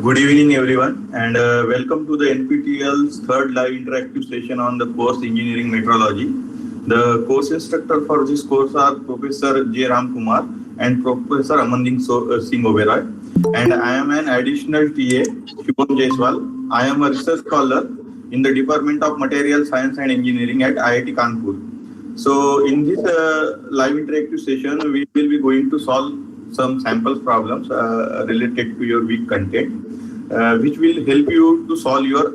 Good evening, everyone, and welcome to the NPTEL's third live interactive session on the course Engineering Metrology. The course instructor for this course are Professor J. Ram Kumar and Professor Amanding Singh Oberoi, and I am an additional TA, Shubham Jaiswal. I am a research scholar in the Department of Material Science and Engineering at IIT Kanpur. So, in this live interactive session, we will be going to solve some sample problems related to your week content, which will help you to solve your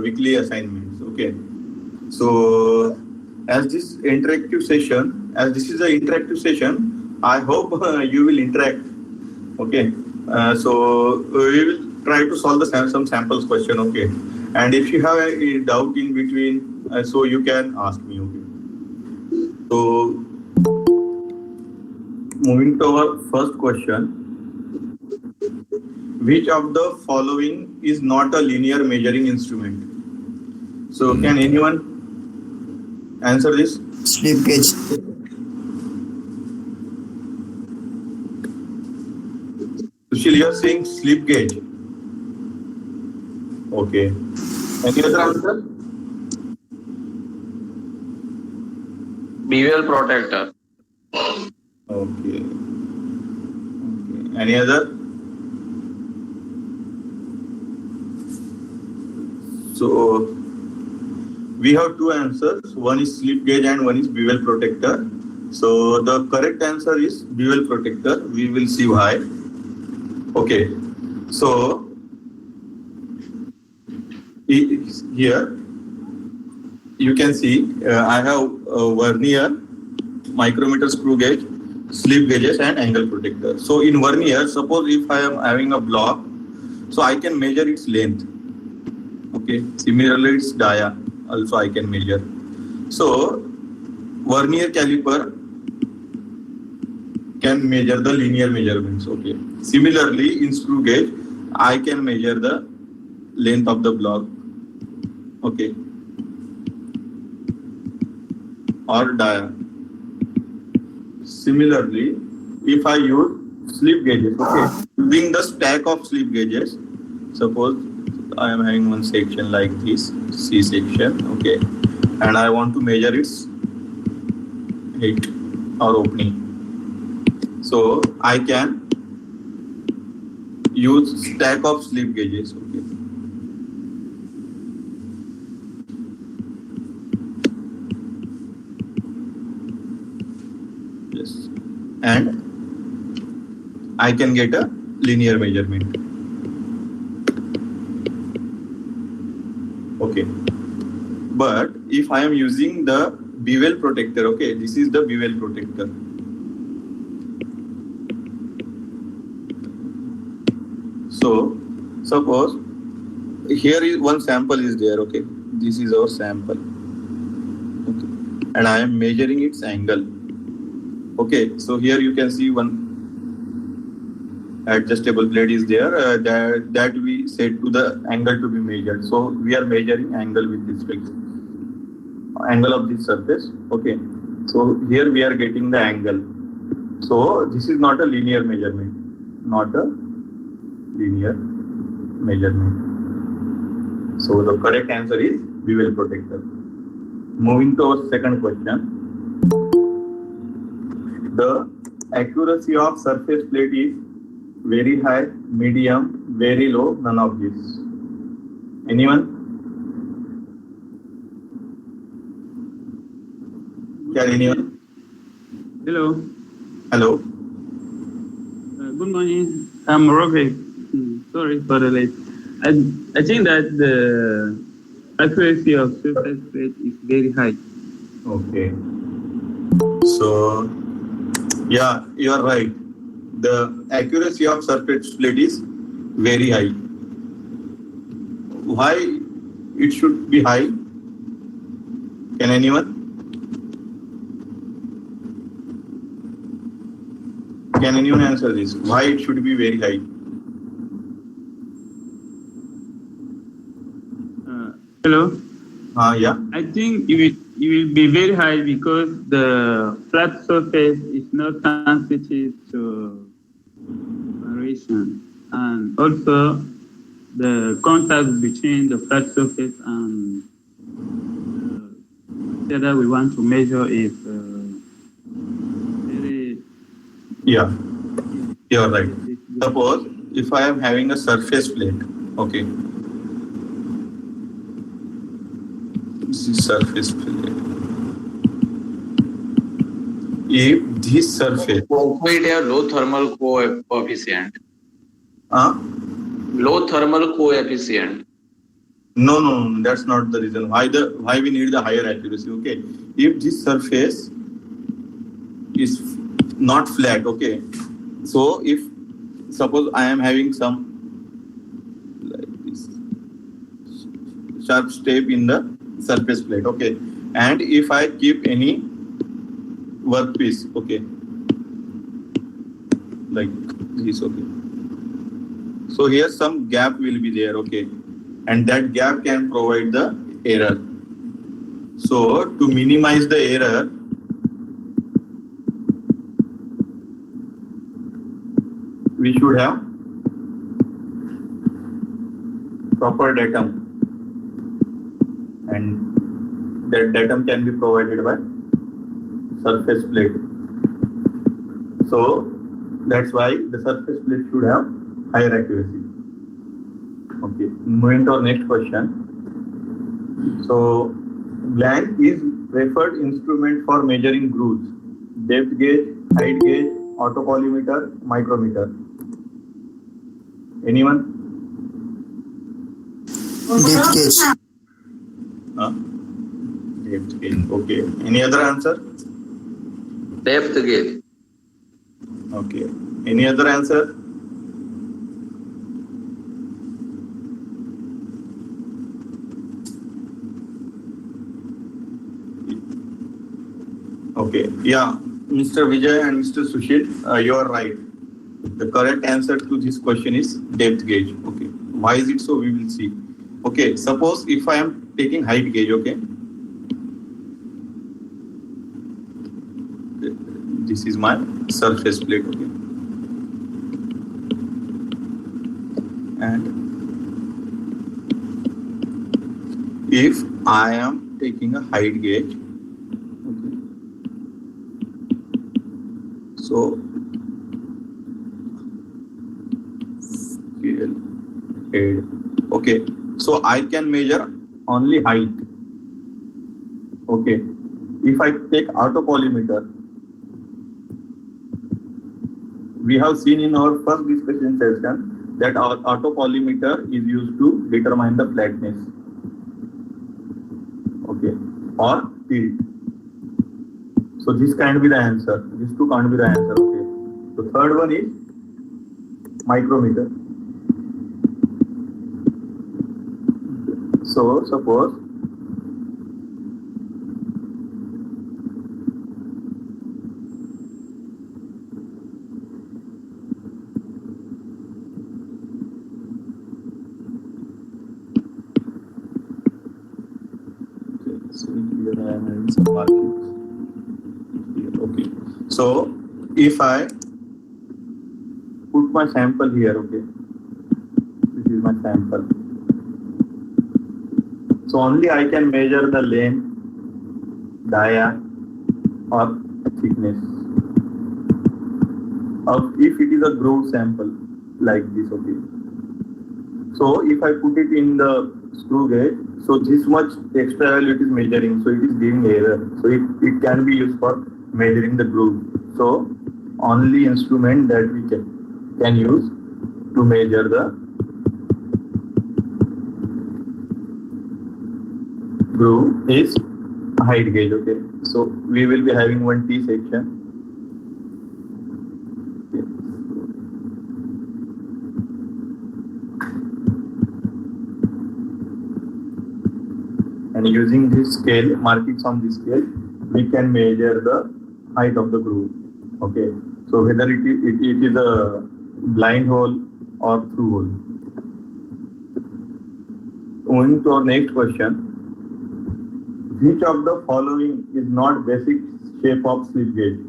weekly assignments. Okay. So, as this is an interactive session, I hope you will interact. Okay. So we will try to solve some samples question. Okay. And if you have a doubt in between, so you can ask me. Okay. So, moving to our first question, which of the following is not a linear measuring instrument? So, can anyone answer this? Slip gauge. Sushil, you are saying slip gauge. Okay. Any other answer? Bevel protector. Okay. Any other? So we have two answers. One is slip gauge and one is bevel protector. So the correct answer is bevel protector. We will see why. Okay. So here you can see I have vernier, micrometer, screw gauge, slip gauges and angle protector. So in vernier, suppose if I am having a block, so I can measure its length. Okay. Similarly, its dia also I can measure. So vernier caliper can measure the linear measurements. Okay. Similarly, in screw gauge, I can measure the length of the block. Okay. Or dia. Similarly, if I use slip gauges, okay, using the stack of slip gauges, suppose I am having one section like this, C section, okay, and I want to measure its height or opening. So I can use stack of slip gauges, okay. Yes, and I can get a linear measurement. Okay, but if I am using the bevel protector, okay, this is the bevel protector. So suppose here is one sample is there, okay, this is our sample, okay, and I am measuring its angle. Okay, so here you can see one adjustable plate is there that we set to the angle to be measured. So we are measuring angle with respect angle of this surface. Okay, so here we are getting the angle. So this is not a linear measurement, not a linear measurement. So the correct answer is bevel protector. Moving to our second question. The accuracy of surface plate is very high, medium, very low, none of this. Anyone? Can anyone? Hello. Hello. Good morning. I'm Roger. Sorry for the late. I think that the accuracy of surface plate is very high. Okay. So, yeah, you are right. The accuracy of surface plate is very high. Why it should be high? Can anyone? Can anyone answer this? Why it should be very high? Hello. Yeah. I think it will be very high because the flat surface is not sensitive to variation, and also the contact between the flat surface and whether we want to measure if very Yeah, you're right. Suppose if I am having a surface plate, okay, this is surface plate. If this surface, Concrete have low thermal coefficient. uh, Low thermal coefficient. no, that's not the reason why we need the higher accuracy. Okay, if this surface is not flat, okay, so if suppose I am having some like this sharp step in the surface plate, okay, and if I keep any workpiece, okay, like this, okay, so here some gap will be there, okay, and that gap can provide the error. So to minimize the error, we should have proper datum, and that datum can be provided by surface plate. So that's why the surface plate should have higher accuracy. Okay, moving to our next question. So blank is preferred instrument for measuring grooves: depth gauge, height gauge, autocollimeter, micrometer. Anyone? Depth gauge. Huh? Depth gauge. Okay. Any other answer? Depth gauge. Okay. Any other answer? Okay. Yeah. Mr. Vijay and Mr. Sushil, you are right. The correct answer to this question is depth gauge. Okay. Why is it so? We will see. Okay. Suppose if I am taking height gauge, okay. This is my surface plate, okay. And if I am taking a height gauge, okay. So scale head, okay. So I can measure only height. Okay. If I take autocollimeter, we have seen in our first discussion session that our autocollimeter is used to determine the flatness, okay, or tilt. So this can't be the answer. These two can't be the answer. Okay. The third one is micrometer. So suppose here I am having some markings here. Okay. So if I put my sample here, okay, this is my sample. So only I can measure the length, dia, or thickness. Of if it is a groove sample like this, okay. So if I put it in the screw gauge, so this much extra value it is measuring, so it is giving error. So it can be used for measuring the groove. So only instrument that we can use to measure the groove is height gauge, okay. So we will be having one T section. And using this scale, markings on this scale, we can measure the height of the groove. Okay. So whether it is a blind hole or through hole. Moving to our next question. Which of the following is not basic shape of slip gauge?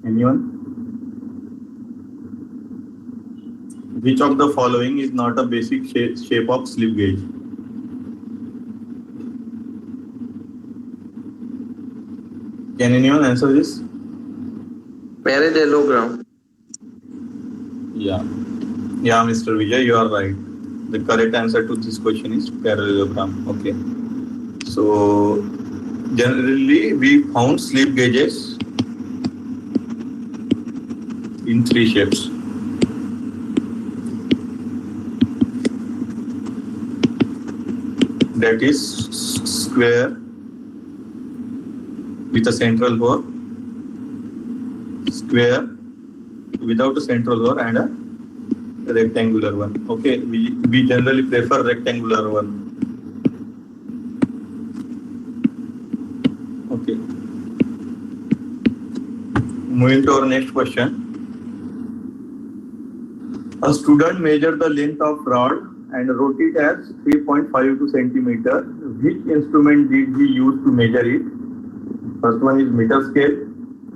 Anyone? which of the following is not a basic shape of slip gauge? Can anyone answer this? Parallelogram. Yeah, Mr. Vijay, you are right. The correct answer to this question is parallelogram. Okay. So generally we found slip gauges in three shapes. That is square with a central bore, square without a central bore, and a rectangular one. Okay, we generally prefer rectangular one. Okay. Moving to our next question. A student measured the length of rod and wrote it as 3.52 centimeter. Which instrument did he use to measure it? First one is meter scale.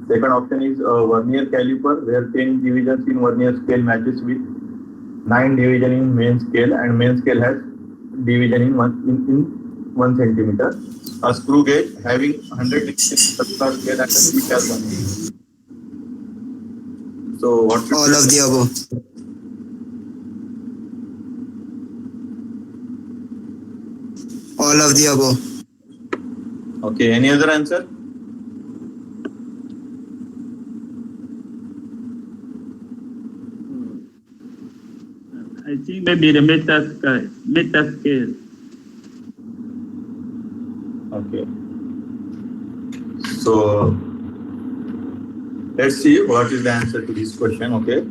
Second option is vernier caliper, where 10 divisions in vernier scale matches with 9 division in main scale, and main scale has division in 1 centimeter. A screw gauge having 100 divisions in circular scale and which has 1 division. So what should All of the above. All of the above. Okay, any other answer? I think maybe the meta scale. Okay. So let's see what is the answer to this question. Okay.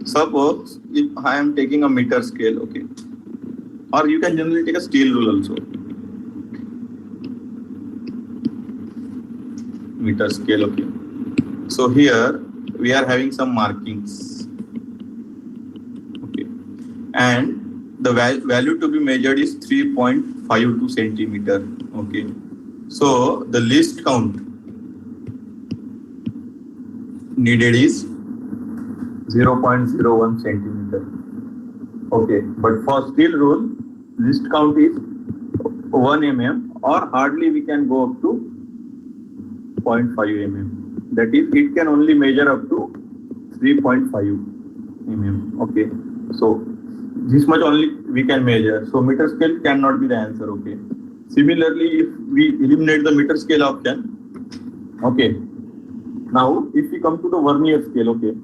Suppose if I am taking a meter scale, okay, or you can generally take a steel rule also. Meter scale, okay. So here we are having some markings, okay, and the value to be measured is 3.52 centimeter, okay. So the least count needed is 0.01 centimeter, okay. But for steel rule, least count is 1 mm, or hardly we can go up to 0.5 mm. That is, it can only measure up to 3.5 mm. Okay. So this much only we can measure. So meter scale cannot be the answer. Okay. Similarly, if we eliminate the meter scale option, okay. Now, if we come to the vernier scale, okay.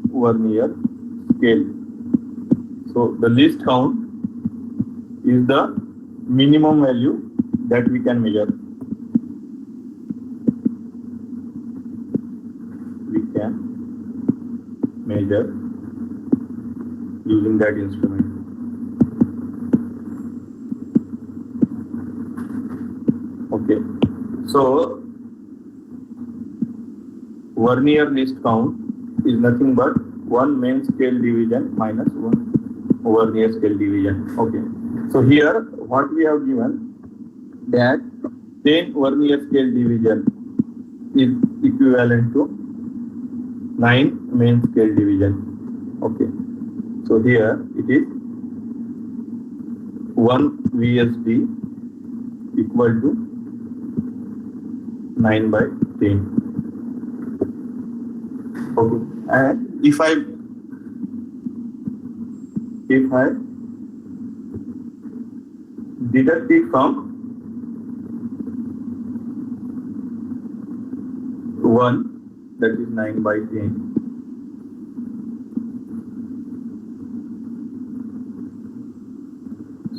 Vernier scale. So the least count is the minimum value that we can measure. Measure using that instrument. Okay, so vernier least count is nothing but 1 main scale division minus 1 vernier scale division. Okay, so here what we have given, that 10 vernier scale division is equivalent to 9 main scale division. Okay. So here it is 1 VSD equal to 9 by 10. Okay. And if I deduct it from 1, that is 9 by 10.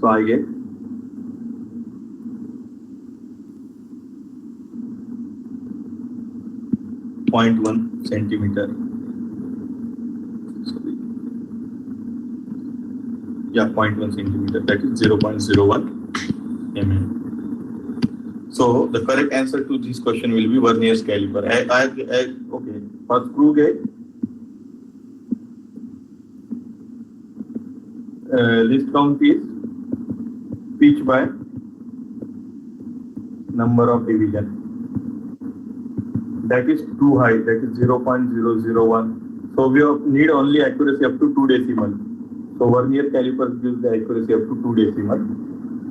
So I get 0.1 centimeter. Sorry. Yeah, 0.1 centimeter. That is 0.01 mm. So the correct answer to this question will be vernier caliper. Okay. For screw gauge, least count is pitch by number of division. That is too high. That is 0.001 So we need only accuracy up to 2 decimal. So vernier caliper gives the accuracy up to 2 decimal.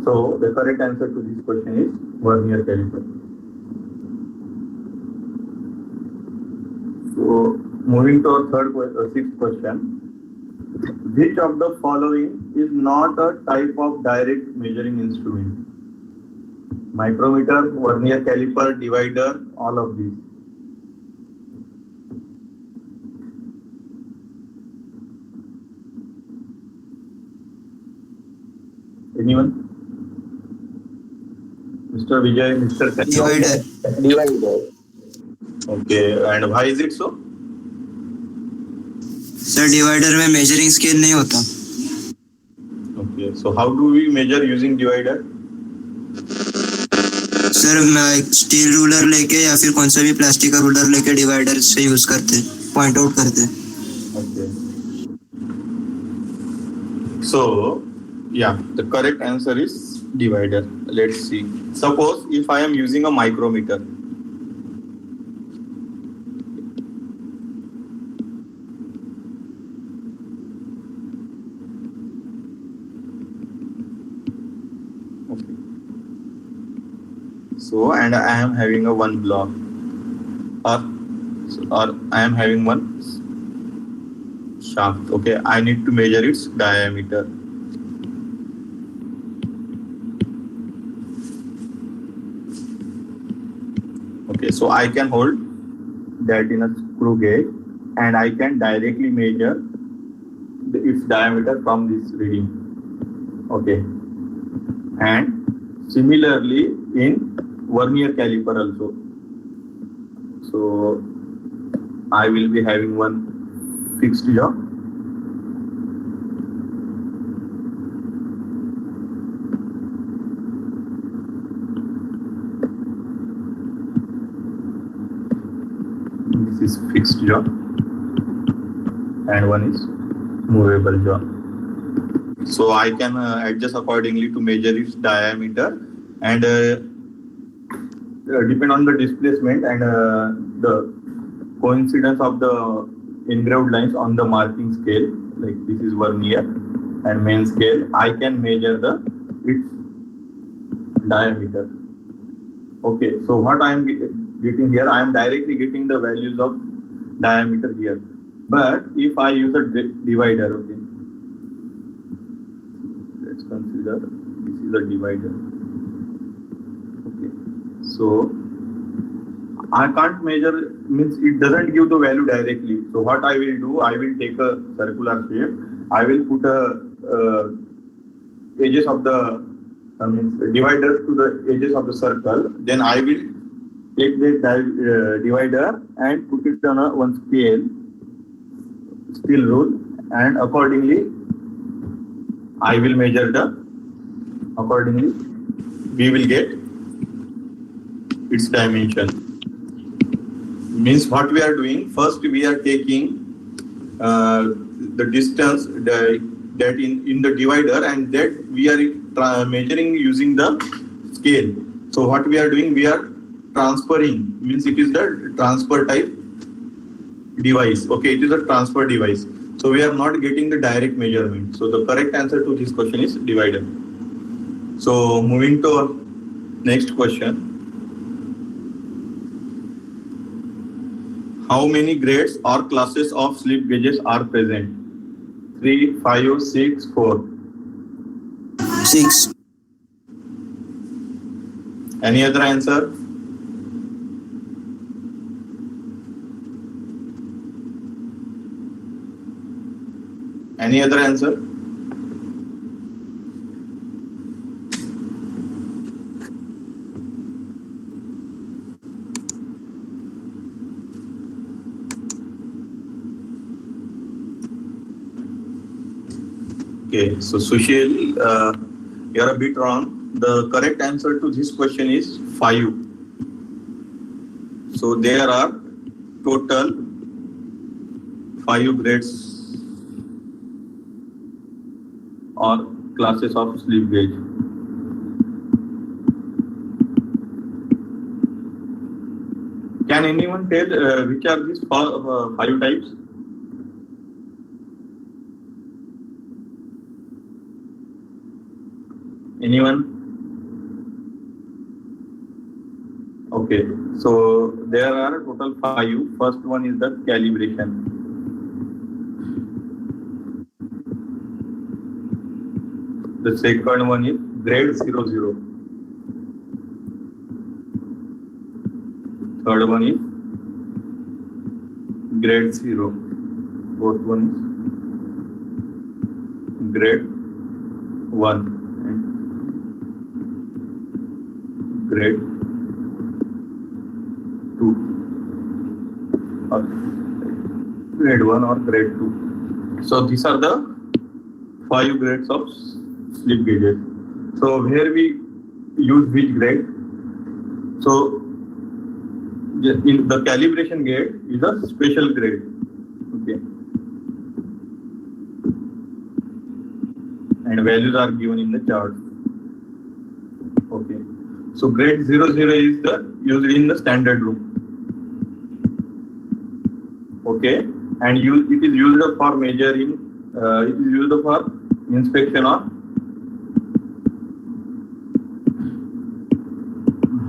So the correct answer to this question is vernier caliper. So moving to our sixth question. Which of the following is not a type of direct measuring instrument? Micrometer, vernier caliper, divider, all of these. Anyone? Mr. Vijay, Mr. Divider. Divider. Okay, and why is it so? Sir divider में measuring scale नहीं होता. Okay, so how do we measure using divider? Sir steel ruler लेके या फिर कौन सा भी plastic का रूलर लेके डिवाइडर से यूज करते, पॉइंट आउट करते. Okay. So, yeah, the correct answer is divider. Let's see. Suppose if I am using a micrometer. Okay. So, and I am having a one block, or I am having one shaft. Okay, I need to measure its diameter. Okay, so I can hold that in a screw gauge and I can directly measure its diameter from this reading. Okay, and similarly in vernier caliper also. So I will be having one fixed jaw. This is fixed jaw and one is movable jaw. So I can adjust accordingly to measure its diameter and depend on the displacement and the coincidence of the engraved lines on the marking scale, like this is vernier and main scale, I can measure its diameter. Okay, so what I am getting here, I am directly getting the values of diameter here. But if I use a divider, okay, let's consider this is a divider. Okay, so I can't measure, means it doesn't give the value directly. So what I will do, I will take a circular shape, I will put edges of the dividers to the edges of the circle, then I will take the divider and put it on one steel rule, and accordingly I will measure accordingly we will get its dimension. Means what we are doing, first we are taking the distance that in the divider, and that we are measuring using the scale. So what we are doing, we are transferring, means it is the transfer type device. Okay, it is a transfer device. So we are not getting the direct measurement. So the correct answer to this question is divider. So moving to our next question. How many grades or classes of slip gauges are present? 3, 5, 6, 4. 6. Any other answer? Any other answer? Okay, so Sushil, you are a bit wrong. The correct answer to this question is 5. So there are total 5 grades or classes of slip gauge. Can anyone tell which are these 5 types? Anyone? Okay, so there are total 5. First one is the calibration. The second one is grade 00. Third one is grade 0. Fourth one is grade 1 and grade 2 or grade 1 or grade 2. So these are the 5 grades of slip gauges. So here we use which grade? So in the calibration gauge is a special grade. Okay. And values are given in the chart. Okay. So grade 00 is the used in the standard room. Okay. And it is used for measuring. It is used for inspection of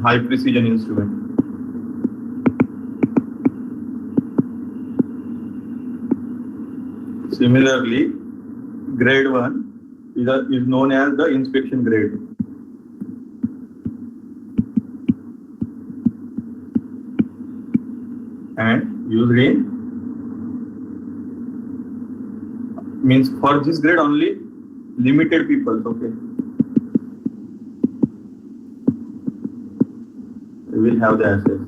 high precision instrument. Similarly, grade 1 is known as the inspection grade. And used in means for this grade only limited people. Okay. We will have the access.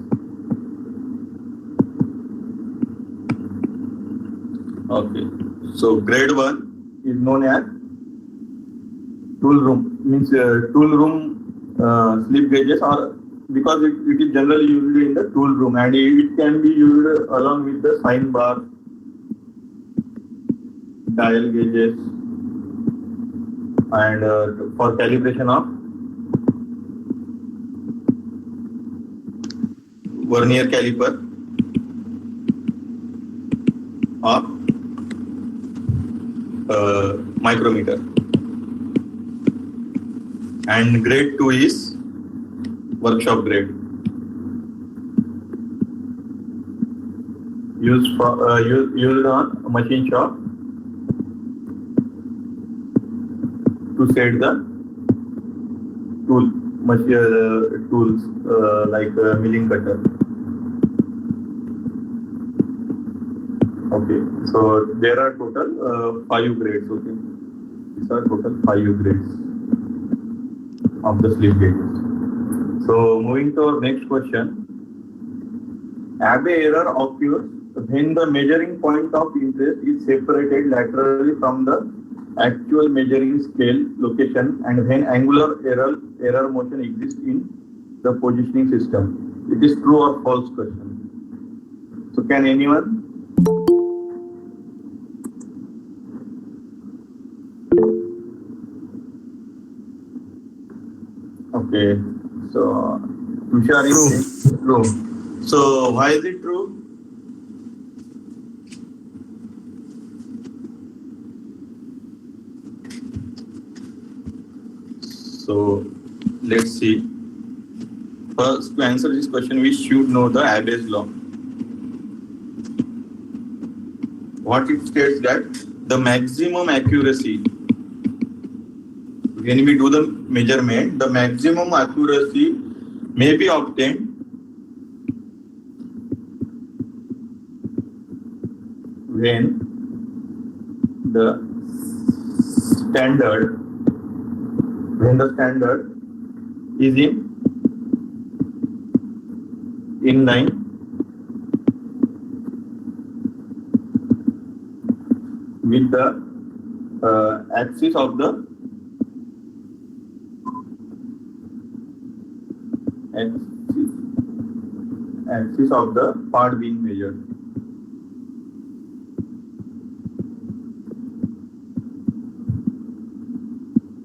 Okay. So grade 1 is known as tool room, means tool room slip gauges, or because it is generally used in the tool room, and it can be used along with the sign bar, dial gauges, and for calibration of vernier caliper or micrometer. And grade 2 is workshop grade, used on a machine shop to set the tools like milling cutter. Okay, so there are total 5 grades. Okay, these are total 5 grades of the slip gauges. So moving to our next question. Abbey error occurs when the measuring point of interest is separated laterally from the actual measuring scale location, and when angular error motion exists in the positioning system. It is true or false question. So can anyone? Okay, so Tushar is saying true. So why is it true? So let's see. First, to answer this question, we should know the Abbey's law. What it states that the maximum accuracy, when we do the measurement, the maximum accuracy may be obtained when the standard is in line with the axis of the part being measured.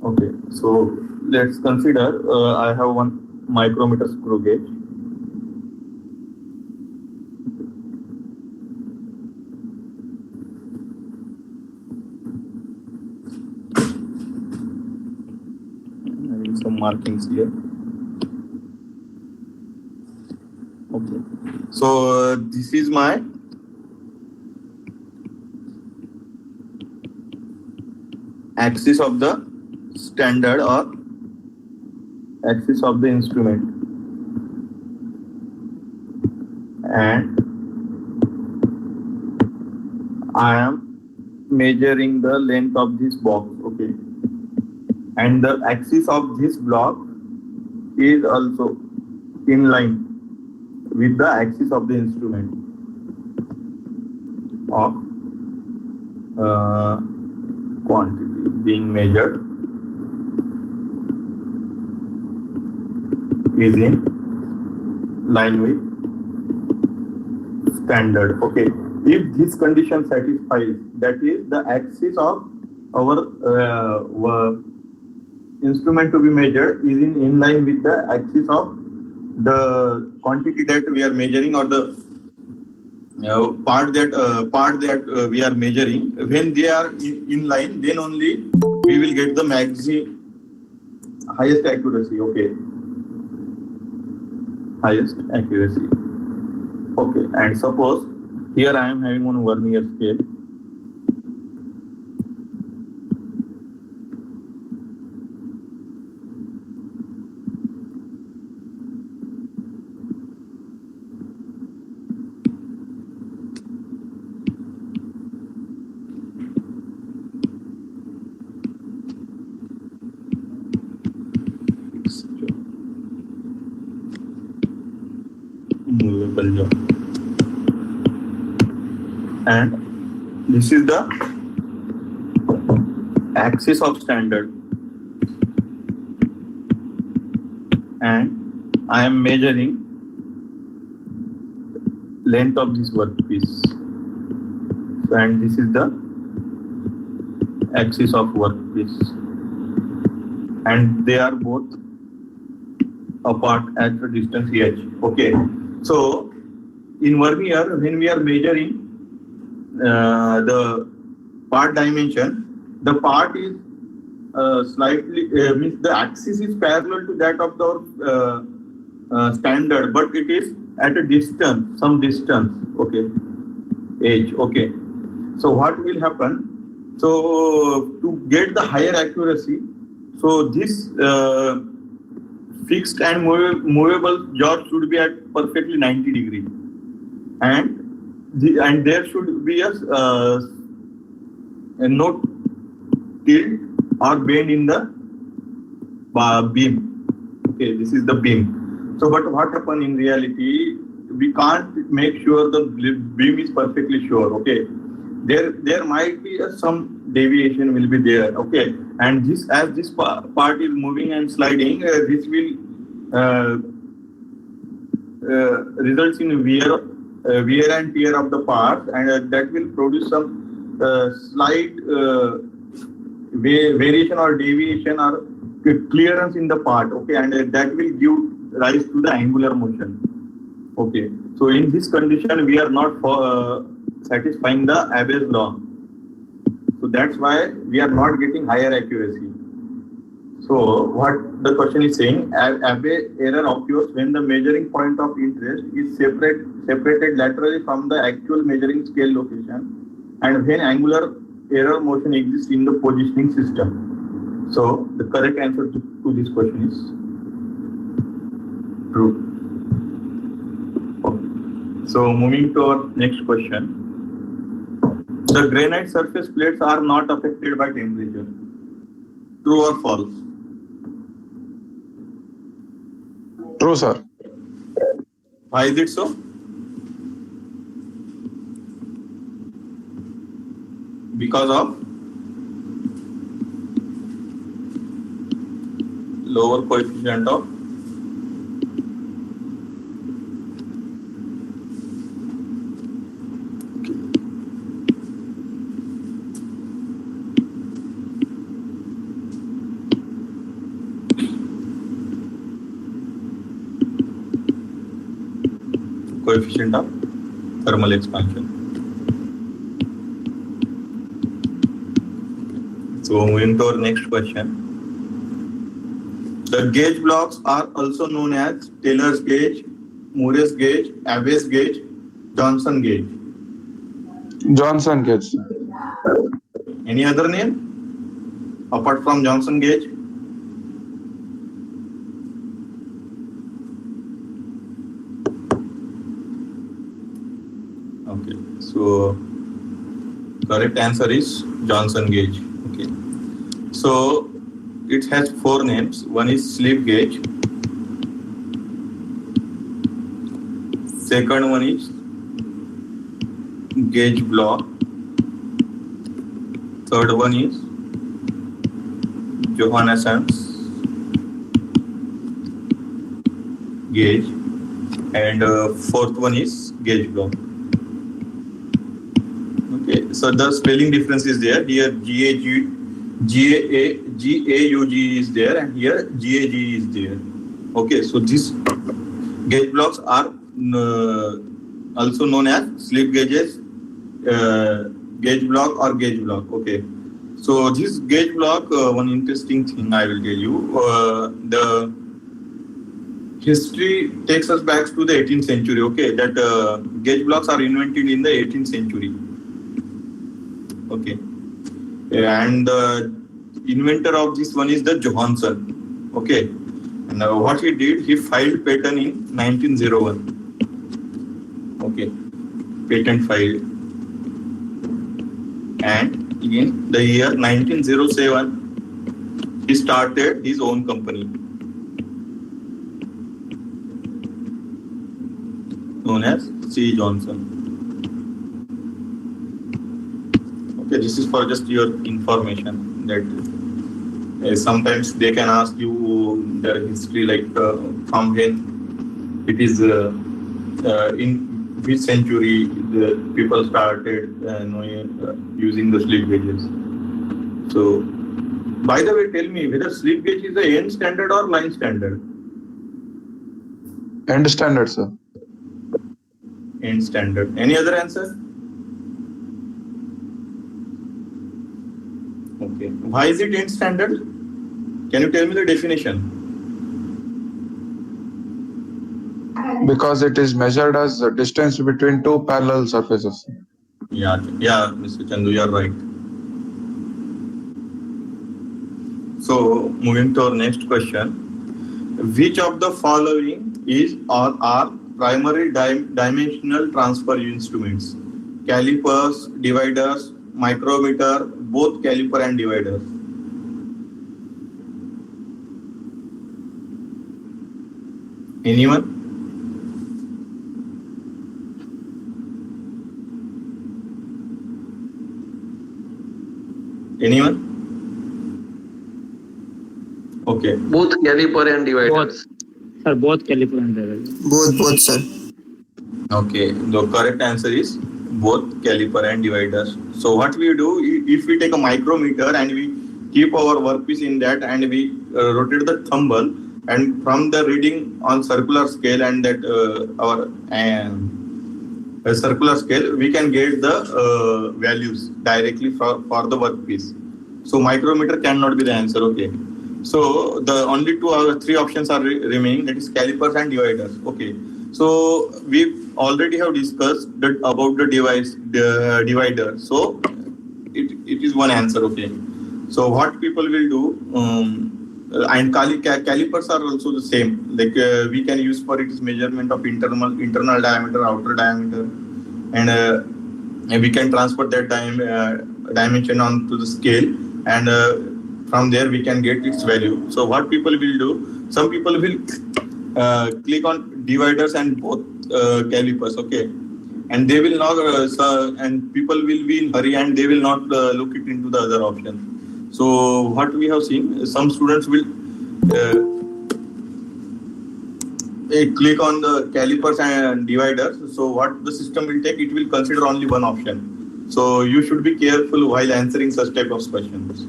Okay, so let's consider I have one micrometer screw gauge. some markings here. Okay. So this is my axis of the standard or axis of the instrument, and I am measuring the length of this box. Okay, and the axis of this block is also in line with the axis of the instrument of quantity being measured is in line with standard. Okay, if this condition satisfies, that is the axis of our instrument to be measured is in line with the axis of the quantity that we are measuring, or the part that we are measuring. When they are in line, then only we will get the highest accuracy. Okay, highest accuracy. Okay, and suppose here I am having one vernier scale. Movable, and this is the axis of standard, and I am measuring length of this workpiece, and this is the axis of workpiece, and they are both apart at a distance h. Okay, so in vernier, when we are measuring the part dimension, the part is slightly means the axis is parallel to that of the standard, but it is at a distance, some distance. Okay, h. Okay, so what will happen? So to get the higher accuracy, so this fixed and movable jaw should be at perfectly 90 degrees, and there should be a no tilt or bend in the beam. Okay, this is the beam. So, but what happened in reality? We can't make sure the beam is perfectly sure. Okay, there might be some deviation will be there. Okay, and this, as this part is moving and sliding, this will results in wear and tear of the part, and that will produce some slight variation or deviation or clearance in the part. Okay, and that will give rise to the angular motion. Okay, so in this condition we are not satisfying the Abbe's law, so that's why we are not getting higher accuracy. So what the question is saying, Abbe error occurs when the measuring point of interest is separated laterally from the actual measuring scale location, and when angular error motion exists in the positioning system. So the correct answer to this question is true. Okay. So moving to our next question. The granite surface plates are not affected by temperature. True or false? True, sir. Why is it so? Because of lower coefficient of thermal expansion. So moving to our next question. The gauge blocks are also known as Taylor's gauge, Morris gauge, Abbey's gauge, Johnson gauge. Johnson gauge. Any other name apart from Johnson gauge? Okay, so correct answer is Johnson gauge. Okay, so it has four names. One is slip gauge. Second one is gauge block. Third one is Johansson's gauge, and fourth one is gauge block. Okay, so the spelling difference is there. Here GAUG is there, and here GAG is there. Okay, so these gauge blocks are also known as slip gauges, gauge block or gauge block. Okay, so this gauge block, one interesting thing I will tell you. The history takes us back to the 18th century. Okay, that gauge blocks are invented in the 18th century. Okay, and the inventor of this one is the Johansson. Okay, and what he did, he filed patent in 1901. Okay, patent filed, and in the year 1907, he started his own company known as C. Johnson. Okay, this is for just your information that sometimes they can ask you their history, like from when it is in which century the people started using the slip gauges. So, by the way, tell me whether slip gauge is the end standard or line standard? End standard, sir. End standard. Any other answer? Okay. Why is it end standard? Can you tell me the definition? Because it is measured as the distance between two parallel surfaces. Yeah, Mr. Chandu, you are right. So, moving to our next question. Which of the following is or are primary dimensional transfer instruments? Calipers, dividers, micrometer, both caliper and divider. Anyone? Anyone? Okay. Both caliper and dividers. Sir, both caliper and divider. Both, sir. Okay. The correct answer is both caliper and dividers. So what we do, if we take a micrometer and we keep our workpiece in that and we rotate the thumble, and from the reading on circular scale and that our circular scale, we can get the values directly for the workpiece. So micrometer cannot be the answer. Okay. So the only three options are remaining, that is calipers and dividers. Okay. So we already have discussed that about the divider. So it is one answer. Okay. So what people will do, and calipers are also the same. Like we can use for its measurement of internal diameter, outer diameter, and we can transfer that dimension onto the scale, and from there we can get its value. So what people will do, some people will click on dividers and both calipers. Okay, and they will not, and people will be in hurry and they will not look it into the other option. So what we have seen, some students will click on the calipers and dividers. So what the system will take, it will consider only one option. So you should be careful while answering such type of questions.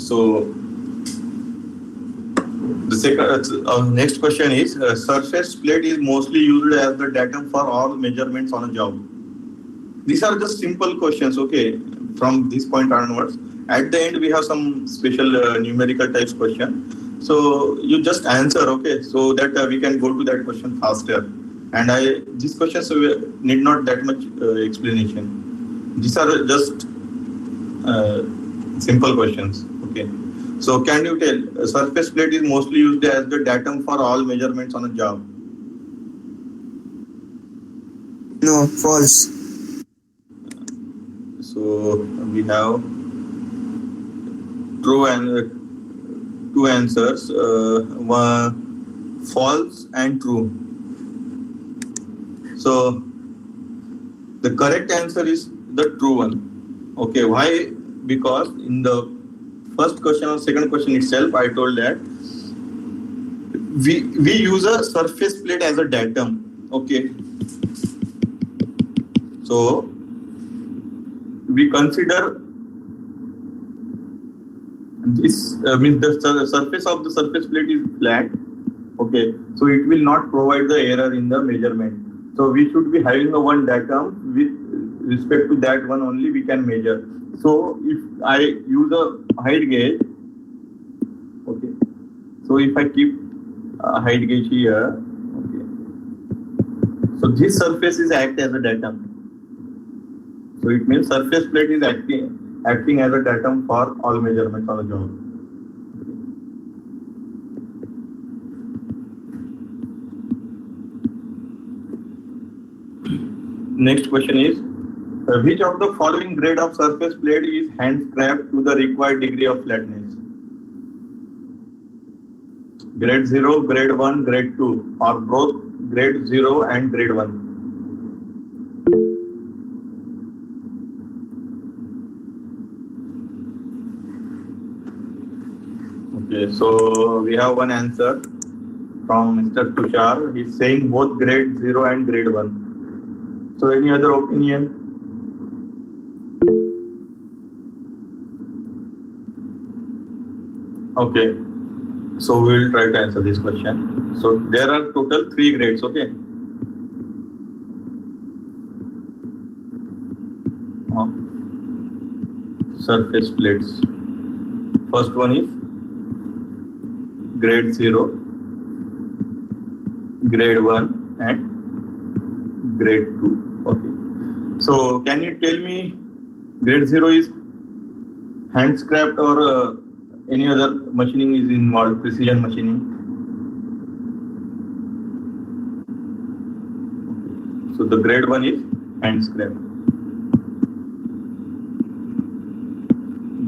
So the second next question is, surface plate is mostly used as the datum for all measurements on a job. These are just simple questions, okay, from this point onwards. At the end, we have some special numerical types question. So you just answer, okay, so that we can go to that question faster. And these questions need not that much explanation. These are just simple questions. Okay. So can you tell, a surface plate is mostly used as the datum for all measurements on a job? No, false. So we have true and two answers, one false and true. So the correct answer is the true one. Okay, why? Because in the first question or second question itself, I told that we use a surface plate as a datum. Okay, so we consider this means the surface of the surface plate is flat. Okay, so it will not provide the error in the measurement. So we should be having a one datum with respect to that one only we can measure. So if I use a height gauge, okay, so if I keep a height gauge here, okay, so this surface is act as a datum. So it means surface plate is acting as a datum for all measurements on a job. Next question is, which of the following grade of surface plate is hand scraped to the required degree of flatness? Grade 0, grade 1, grade 2, or both grade 0 and grade 1? Okay, so we have one answer from Mr. Tushar. He's saying both grade 0 and grade 1. So any other opinion? Okay, so we will try to answer this question. So there are total 3 grades, okay? Surface plates. First one is grade 0, grade 1 and grade 2. Okay. So can you tell me grade 0 is hand scraped or any other machining is involved, precision machining? So the grade 1 is hand scraped.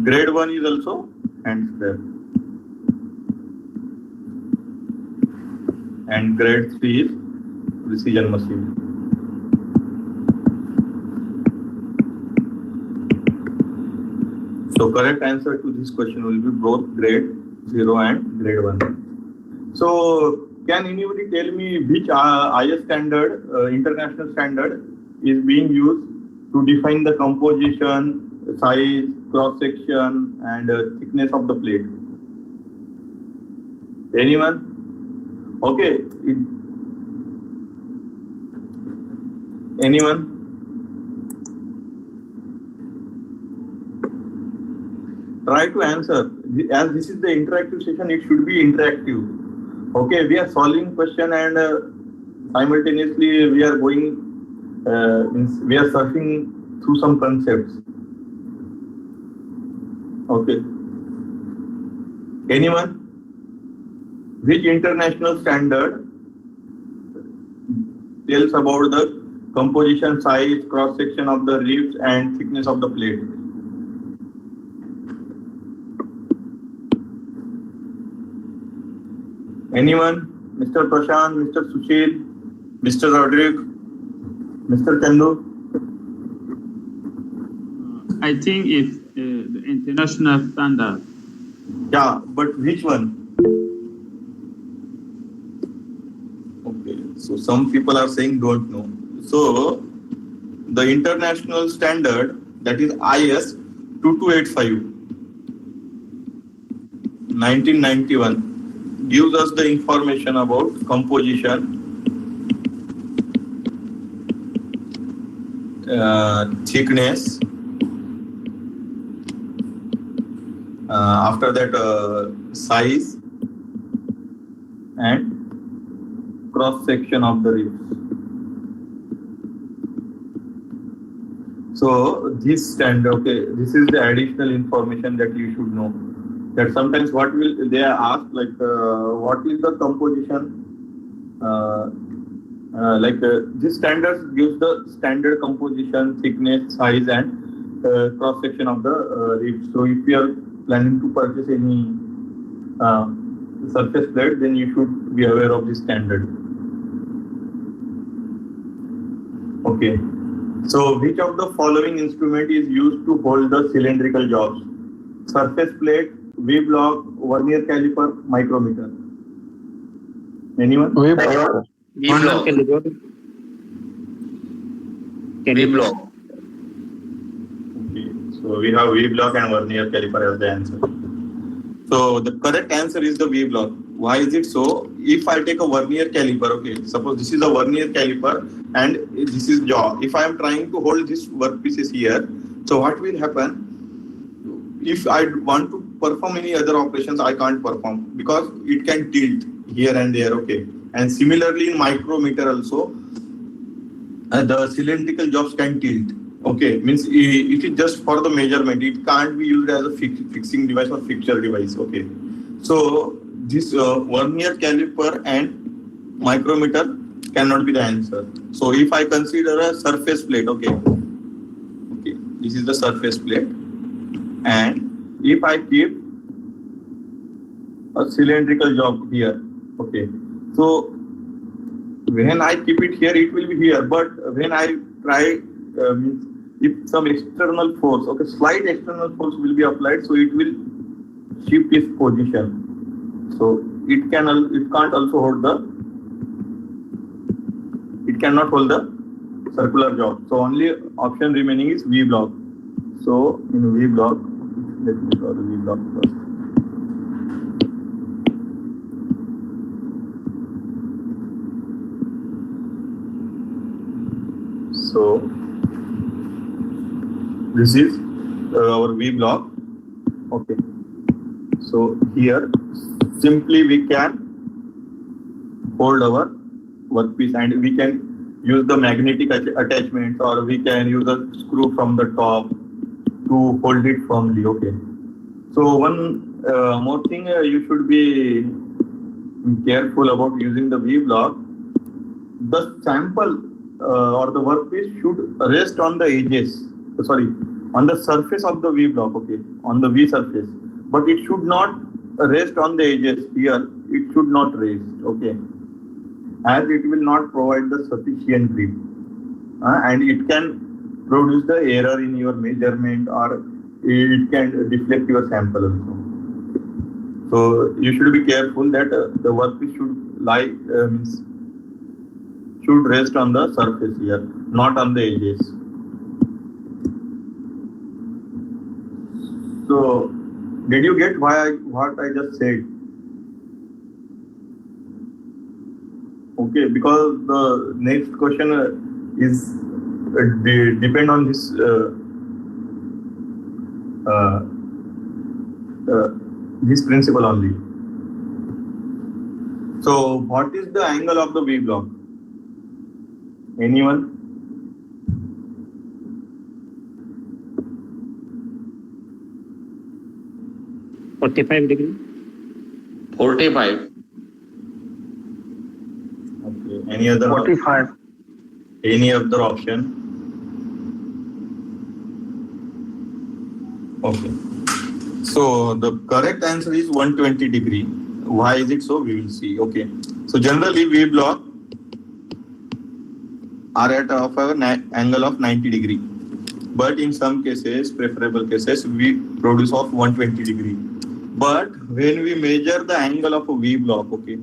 Grade 1 is also hand scraped. And grade 3 is precision machining. So correct answer to this question will be both grade 0 and grade 1. So can anybody tell me which IS standard, international standard, is being used to define the composition, size, cross section and thickness of the plate? Anyone? Okay. Anyone? Try to answer. As this is the interactive session, it should be interactive. Okay, we are solving question and simultaneously we are going, we are surfing through some concepts. Okay. Anyone? Which international standard tells about the composition, size, cross section of the ribs and thickness of the plate? Anyone? Mr. Prashant, Mr. Sushil, Mr. Roderick, Mr. Chandu? I think it's the international standard. Yeah, but which one? Okay, so some people are saying don't know. So the international standard, that is IS 2285, 1991, gives us the information about composition, thickness After that, size and cross section of the ribs. So this stand, okay, this is the additional information that you should know. That sometimes what will they are asked, like what is the composition? This standard gives the standard composition, thickness, size, and cross section of the ribs. So if you are planning to purchase any surface plate, then you should be aware of this standard. Okay. So which of the following instrument is used to hold the cylindrical jobs? Surface plate, V-block, vernier caliper, micrometer. Anyone? V block. V block. Okay. So we have V-block and vernier caliper as the answer. So the correct answer is the V-block. Why is it so? If I take a vernier caliper, okay, suppose this is a vernier caliper and this is jaw. If I am trying to hold this workpieces here, so what will happen? If I want to perform any other operations, I can't perform because it can tilt here and there, okay. And similarly in micrometer also, the cylindrical jobs can tilt. Okay, means it is just for the measurement. It can't be used as a fixing device or fixture device. Okay, so this vernier caliper and micrometer cannot be the answer. So if I consider a surface plate, okay, this is the surface plate, and if I keep a cylindrical job here, okay, so when I keep it here, it will be here. But when I try, if some external force, okay, slight external force will be applied, so it will shift its position. So it can't also hold it cannot hold the circular job. So only option remaining is V block. So in V block, let me draw the V block first. So this is our V block. Okay. So here simply we can hold our workpiece and we can use the magnetic attachment, or we can use a screw from the top to hold it firmly. Okay. So one more thing you should be careful about using the V block. The sample or the workpiece should rest on the edges, on the surface of the V block, okay, on the V surface, but it should not rest on the edges here. It should not rest, okay, as it will not provide the sufficient grip, and it can produce the error in your measurement, or it can deflect your sample also. So you should be careful that the workpiece should should rest on the surface here, not on the edges. So, did you get what I just said? Okay, because the next question is depend on this this principle only. So, what is the angle of the V block? Anyone? degree. 45. Okay. Any other? 45. Any other option? Okay. So the correct answer is 120 degree. Why is it so? We will see. Okay. So generally V block are at an angle of 90 degree. But in some cases, preferable cases, we produce of 120 degree. But when we measure the angle of a V block, okay,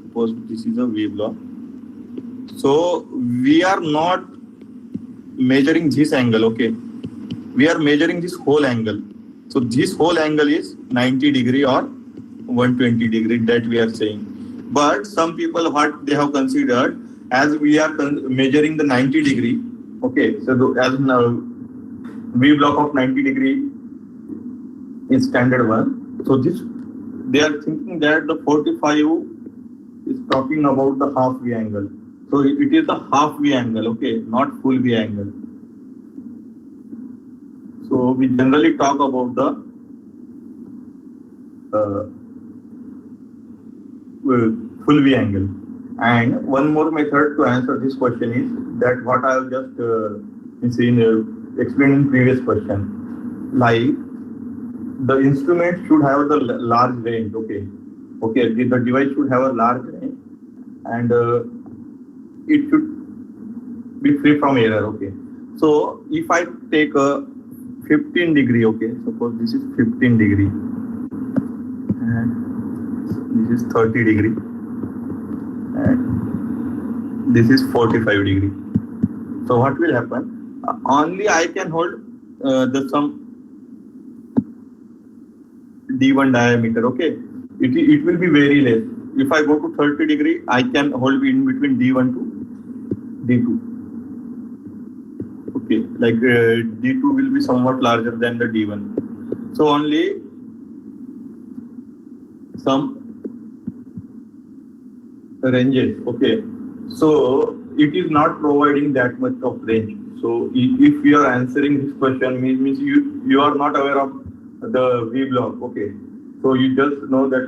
suppose this is a V block. So we are not measuring this angle, okay. We are measuring this whole angle. So this whole angle is 90 degree or 120 degree that we are saying. But some people, what they have considered, as we are measuring the 90 degree, okay, so as now V block of 90 degree in standard one. So this, they are thinking that the 45 is talking about the half V angle. So it is the half V angle, okay, not full V angle. So we generally talk about the full V angle. And one more method to answer this question is that what I have just explained in previous question. Like the instrument should have the large range, okay. The device should have a large range, and it should be free from error, okay. So if I take a 15 degree, okay, suppose this is 15 degree, and this is 30 degree, and this is 45 degree. So what will happen? Only I can hold some D1 diameter, okay. It will be very less. If I go to 30 degree, I can hold in between D1 to D2. Okay, like D2 will be somewhat larger than the D1. So only some ranges, okay. So it is not providing that much of range. So if you are answering this question, means you are not aware of the V block, okay. So you just know that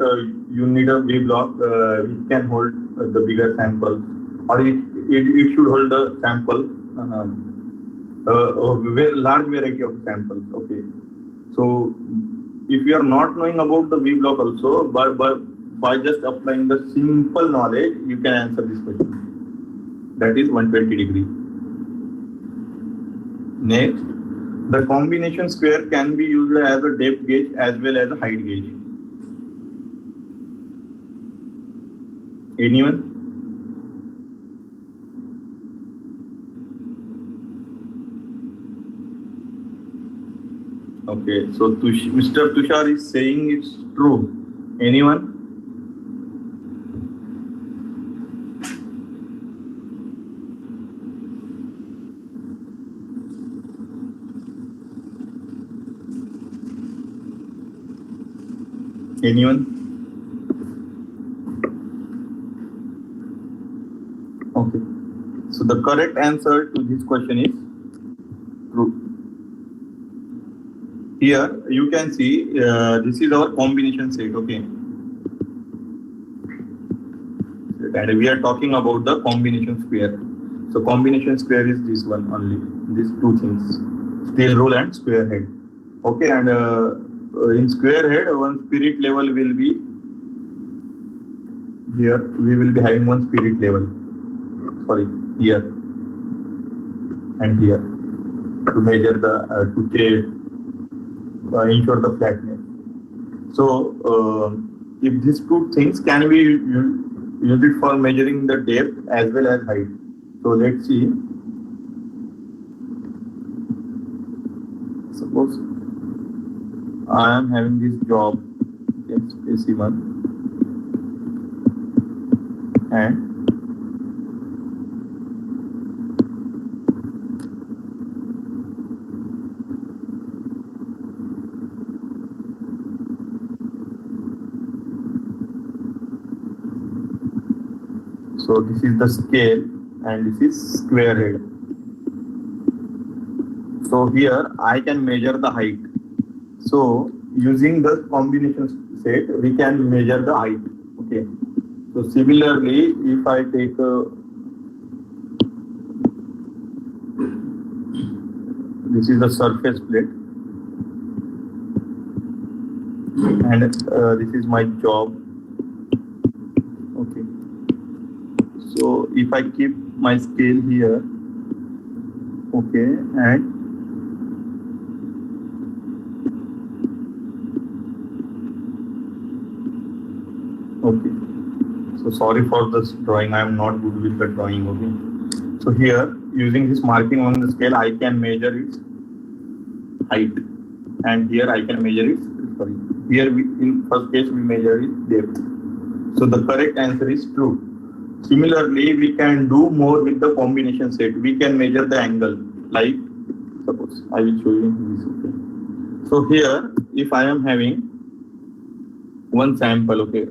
you need a V block which can hold the bigger sample, or it should hold the sample, very large variety of samples, okay. So if you are not knowing about the V block also, but by just applying the simple knowledge, you can answer this question. That is 120 degree. Next, the combination square can be used as a depth gauge as well as a height gauge. Anyone? Okay, so Mr. Tushar is saying it's true. Anyone? Anyone? Okay. So the correct answer to this question is true. Here you can see this is our combination set, okay. And we are talking about the combination square. So combination square is this one only, these two things, steel rule and square head, okay. And in square head, one spirit level will be here. We will be having one spirit level, sorry, here and here, to measure the ensure the flatness. So if these two things can be used it for measuring the depth as well as height. So let's see. Suppose I am having this job, specimen, and so this is the scale and this is square head. So here I can measure the height. So using the combination set, we can measure the height, okay. So similarly, if I take this is the surface plate, and this is my job, okay. So if I keep my scale here, okay, and okay. So sorry for this drawing, I am not good with the drawing, okay. So here, using this marking on the scale, I can measure its height, and here I can measure its, sorry, here in first case we measure its depth. So the correct answer is true. Similarly, we can do more with the combination set. We can measure the angle, like suppose I will show you this, okay. So here, if I am having one sample, okay.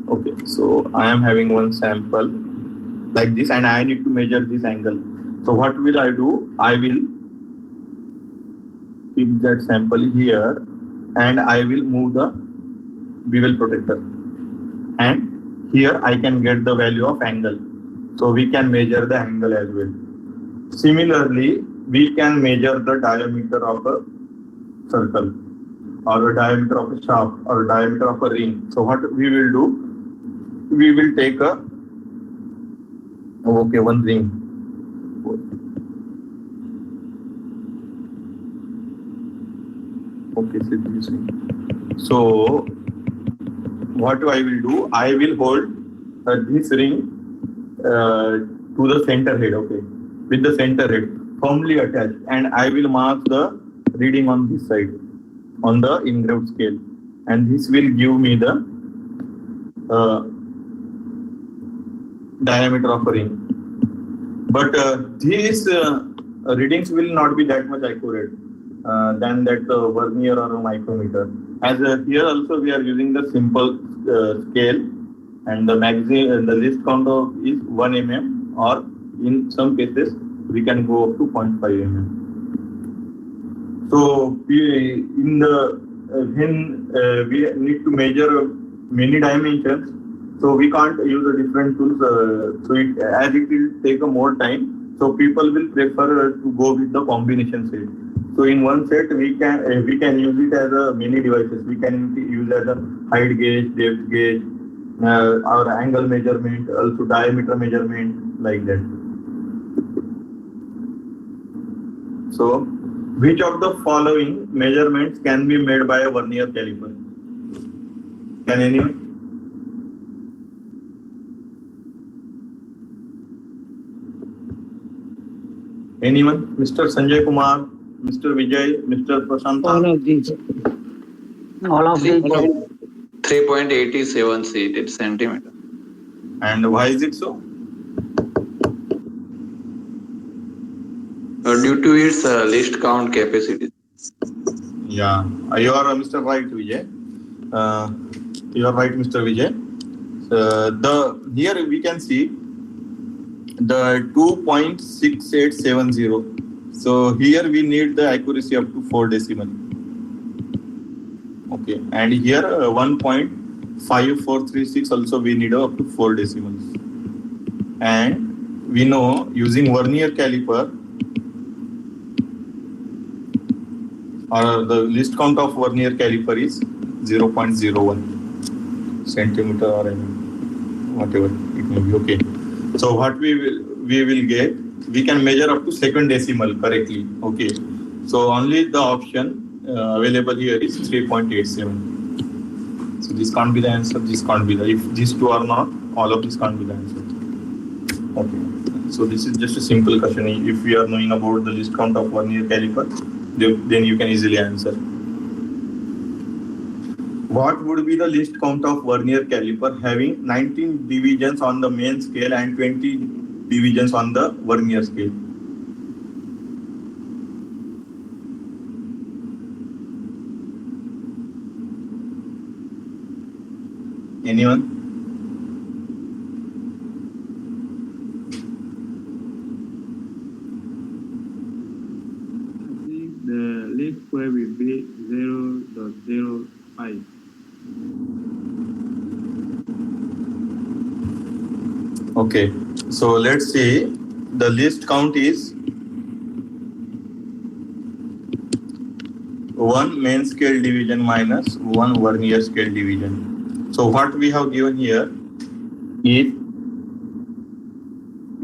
Okay, so I am having one sample like this, and I need to measure this angle. So what will I do? I will keep that sample here, and I will move the bevel protector. And here I can get the value of angle. So we can measure the angle as well. Similarly, we can measure the diameter of a circle, or a diameter of a shaft, or diameter of a ring. So what we will do? We will take one ring. Okay, so what I will do? I will hold this ring to the center head, okay, with the center head firmly attached, and I will mark the reading on this side on the engraved scale, and this will give me the diameter of a ring. But these readings will not be that much accurate than that vernier or a micrometer. As here also we are using the simple scale, and the the least count of is 1 mm, or in some cases we can go up to 0.5 mm. So when we need to measure many dimensions, so we can't use a different tools. As it will take a more time, so people will prefer to go with the combination set. So in one set we can use it as a many devices. We can use as a height gauge, depth gauge, our angle measurement, also diameter measurement, like that. So, which of the following measurements can be made by a vernier caliper? Can anyone? Anyone? Mr. Sanjay Kumar, Mr. Vijay, Mr. Prashanta? All of these. All of these. 3.87 feet, it's centimeter. And why is it so? Due to its least count capacity. Yeah, you are Mr. Right, Vijay. You are right, Mr. Vijay. Here we can see the 2.6870. So here we need the accuracy up to 4 decimal. Okay, and here 1.5436 also we need up to 4 decimals. And we know using vernier caliper, or the least count of vernier caliper is 0.01 centimeter or whatever it may be. Okay, so what we will get, we can measure up to second decimal correctly. Okay, so only the option available here is 3.87. So this can't be the answer, this can't be the, if these two are not, all of this can't be the answer. Okay, so this is just a simple question. If we are knowing about the least count of vernier caliper, then you can easily answer. What would be the least count of vernier caliper having 19 divisions on the main scale and 20 divisions on the vernier scale? Anyone? The least square will be 0.05. Okay, so let's see, the least count is 1 main scale division minus 1 vernier scale division. So what we have given here is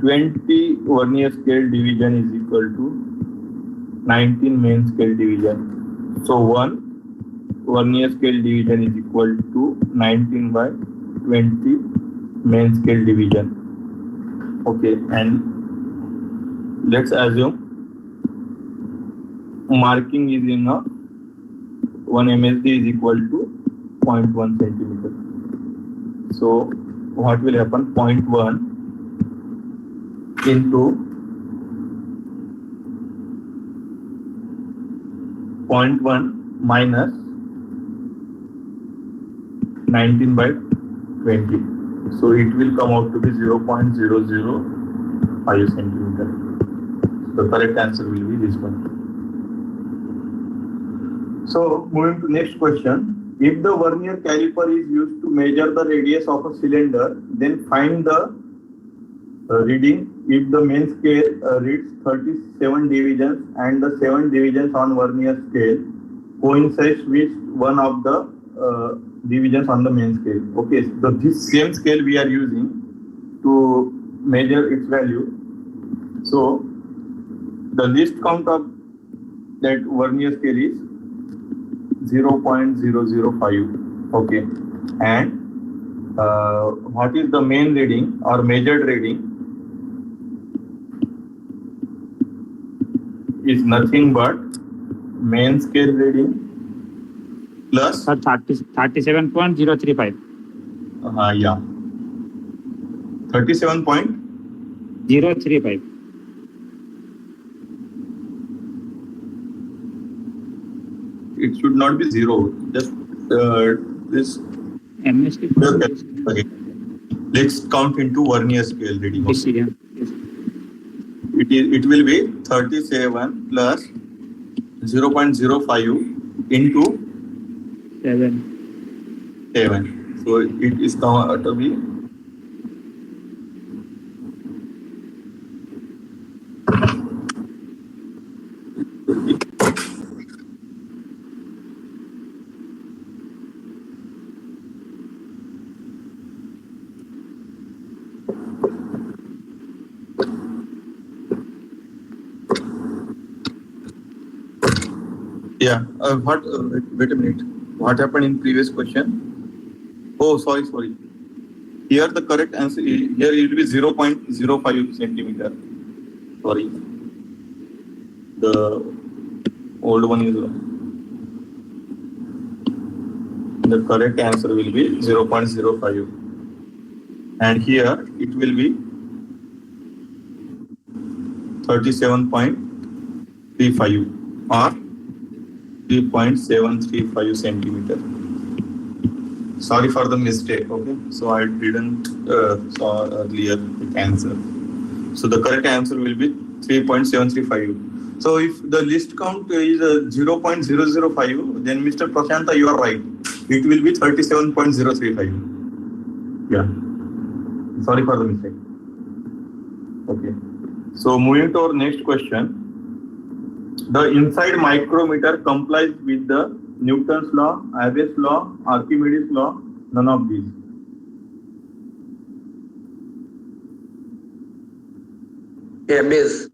20 vernier scale division is equal to 19 main scale division. So 1 vernier scale division is equal to 19 by 20 main scale division. Okay, and let's assume marking is in a 1 MSD is equal to 0.1 centimeter. So what will happen? 0.1 into 0.1 minus 19 by 20. So it will come out to be 0.005 centimeter. The correct answer will be this one. So moving to next question. If the vernier caliper is used to measure the radius of a cylinder, then find the reading if the main scale reads 37 divisions and the 7 divisions on vernier scale coincides with one of the divisions on the main scale. Okay, so this same scale we are using to measure its value. So the least count of that vernier scale is 0.005. Okay, and what is the main reading or measured reading is nothing but main scale reading plus 37.035. yeah, 37.035. 035. It should not be zero. Just this. MST. Okay. Let's count into vernier scale reading. Okay. Yes. It will be 37 plus 0.05 into 7. 7. So it is going to be wait a minute. What happened in previous question? Oh, sorry. Here the correct answer is, here it will be 0.05 centimeter. Sorry. The old one is the correct answer will be 0.05. And here it will be 37.35 or 3.735 centimeter. Sorry for the mistake. Okay, so I didn't saw earlier the answer. So the correct answer will be 3.735. So if the list count is 0.005, then Mr. Prashanta, you are right. It will be 37.035. Yeah. Sorry for the mistake. Okay. So moving to our next question. The inside micrometer complies with the Newton's law, Abbe's law, Archimedes law, none of these. Abbe's.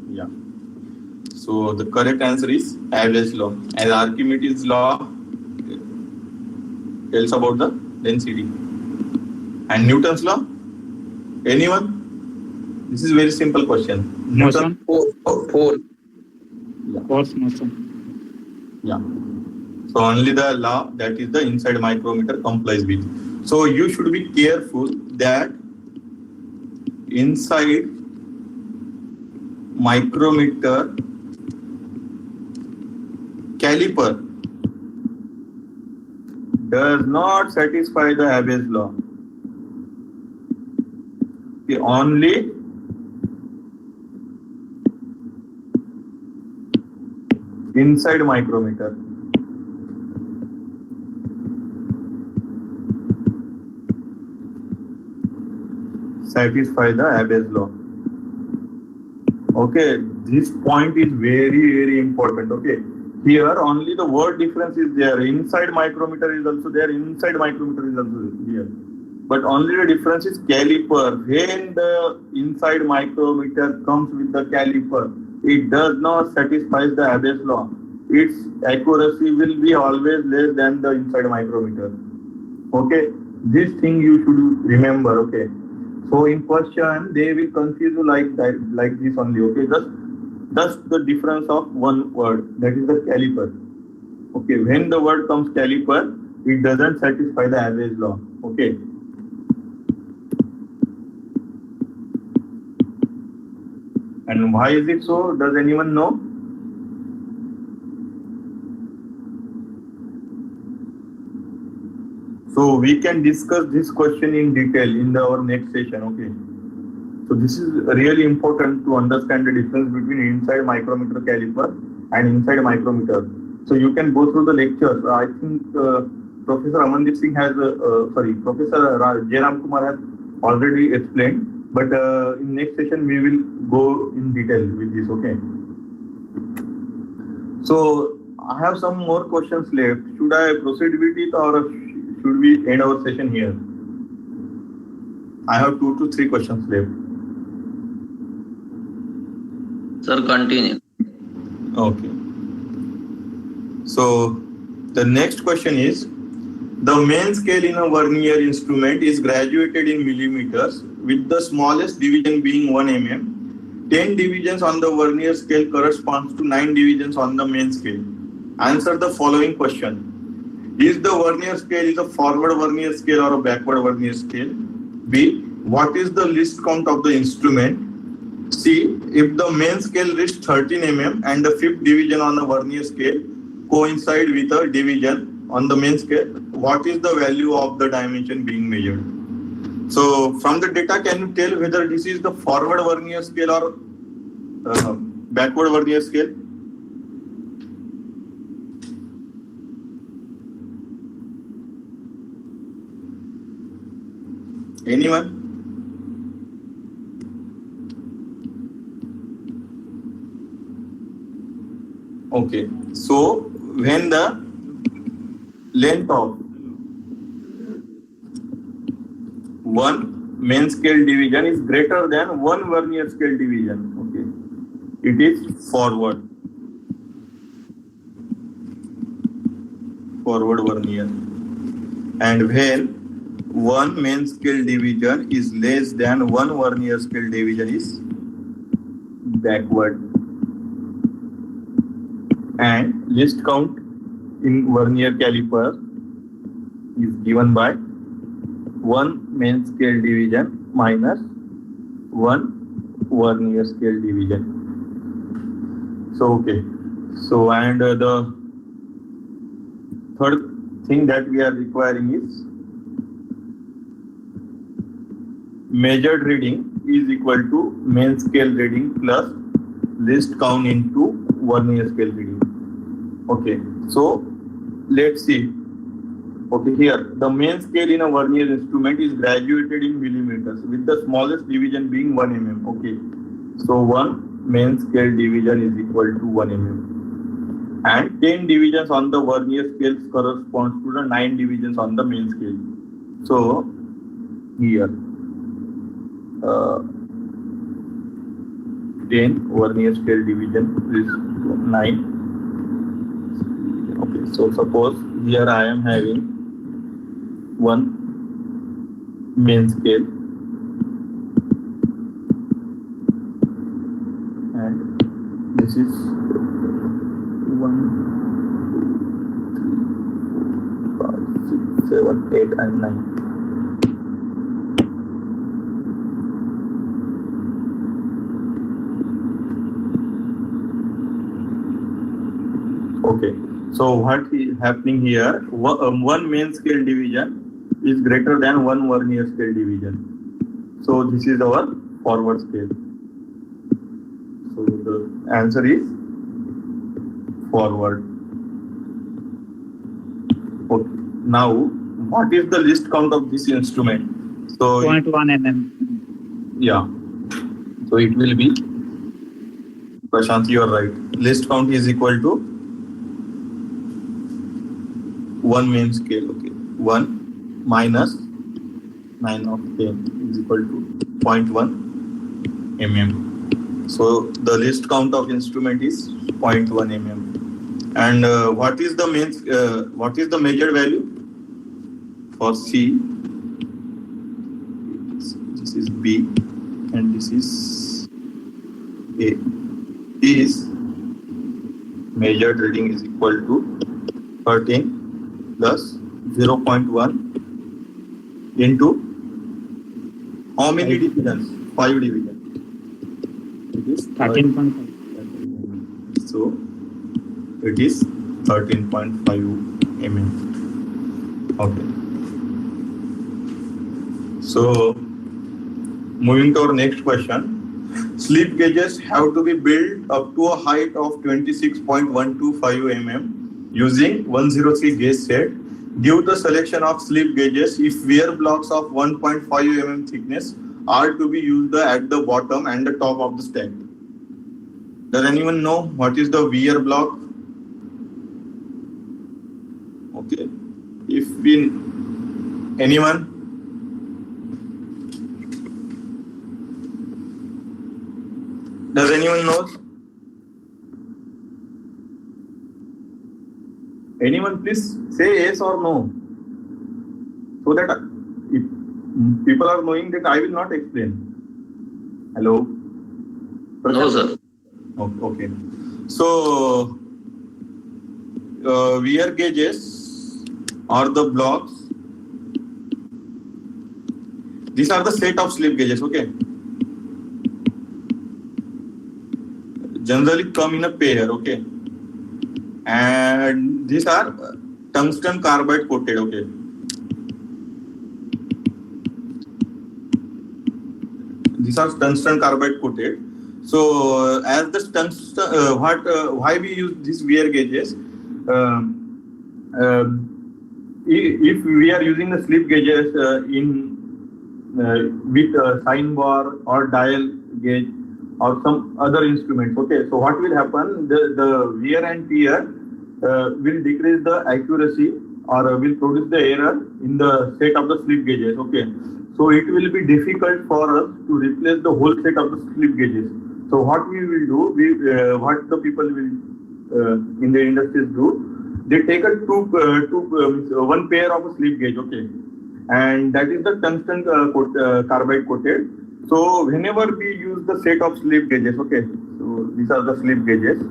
Yeah. So the correct answer is Abbe's law. As Archimedes law tells about the density. And Newton's law? Anyone? This is very simple question. Motion. Force. Force motion. Yeah. So only the law that is the inside micrometer complies with. So you should be careful that inside micrometer caliper does not satisfy the Abbe's law. Okay, only inside micrometer. Satisfy the Abbe's law. Okay, this point is very important. Okay, here only the word difference is there. Inside micrometer is also there. Inside micrometer is also here. But only the difference is caliper. When the inside micrometer comes with the caliper, it does not satisfy the Abbe's law. Its accuracy will be always less than the inside micrometer. Okay, this thing you should remember. Okay, so in question they will confuse you like that, like this only. Okay, just the difference of one word, that is the caliper. Okay, when the word comes caliper, it doesn't satisfy the average law. Okay. And why is it so? Does anyone know? So we can discuss this question in detail in our next session. Okay. So this is really important to understand the difference between inside micrometer caliper and inside micrometer. So you can go through the lectures. I think Professor Amandeep Singh has, Professor J. Ram Kumar has already explained. But in next session we will go in detail with this. Okay. So I have some more questions left. Should I proceed with it or should we end our session here? I have 2 to 3 questions left. Sir, continue. Okay. So the next question is, the main scale in a vernier instrument is graduated in millimeters with the smallest division being 1 mm. 10 divisions on the vernier scale corresponds to 9 divisions on the main scale. Answer the following question. Is the vernier scale is a forward vernier scale or a backward vernier scale? B. What is the least count of the instrument? C. If the main scale reached 13 mm and the 5th division on the vernier scale coincide with a division on the main scale, what is the value of the dimension being measured? So from the data, can you tell whether this is the forward vernier scale or backward vernier scale? Anyone? Okay, so when the length of one main scale division is greater than one vernier scale division, okay, it is forward vernier. And when one main scale division is less than one vernier scale division is backward. And least count in vernier caliper is given by one main scale division minus one vernier scale division. So okay, so and the third thing that we are requiring is measured reading is equal to main scale reading plus least count into vernier scale reading. Okay, so let's see. Okay, here the main scale in a vernier instrument is graduated in millimeters with the smallest division being 1 mm. Okay, so one main scale division is equal to 1 mm, and 10 divisions on the vernier scale corresponds to the 9 divisions on the main scale. So here 10 vernier scale division is 9. Okay, so suppose here I am having one main scale and this is 1, 2, 3, 4, 5, 6, 7, 8 and 9. Okay, so what is happening here? One main scale division is greater than one vernier scale division. So this is our forward scale. So the answer is forward. Okay. Now, what is the least count of this instrument? So 0.1 mm. yeah. So it will be, Prashant, you are right. Least count is equal to one main scale. Okay. 1 minus 9 of 10 is equal to 0.1 mm. So the least count of instrument is 0.1 mm. And what is the measured value for C? This is B and this is A. Is measured reading is equal to 13 plus 0.1 into how many divisions? 5 divisions. It is 13.5. So it is 13.5 mm. Okay. So moving to our next question. Slip gauges have to be built up to a height of 26.125 mm using 103 gauge set. Give the selection of slip gauges if wear blocks of 1.5 mm thickness are to be used at the bottom and the top of the stack. Does anyone know what is the wear block? Okay. If we anyone? Does anyone know? Anyone please say yes or no, so that if people are knowing that I will not explain. Hello? No, sir. Okay. So wear gauges are the blocks. These are the set of slip gauges, okay? Generally come in a pair, okay? And these are tungsten carbide coated, okay? These are tungsten carbide coated. So as the tungsten, why we use these wear gauges? If we are using the slip gauges with sine bar or dial gauge or some other instruments, okay, so what will happen? The wear and tear will decrease the accuracy or will produce the error in the set of the slip gauges, okay. So it will be difficult for us to replace the whole set of the slip gauges. So what we will do, what the people will in the industries do, they take one pair of a slip gauge, okay, and that is the tungsten carbide coated. So whenever we use the set of slip gauges, okay, so these are the slip gauges.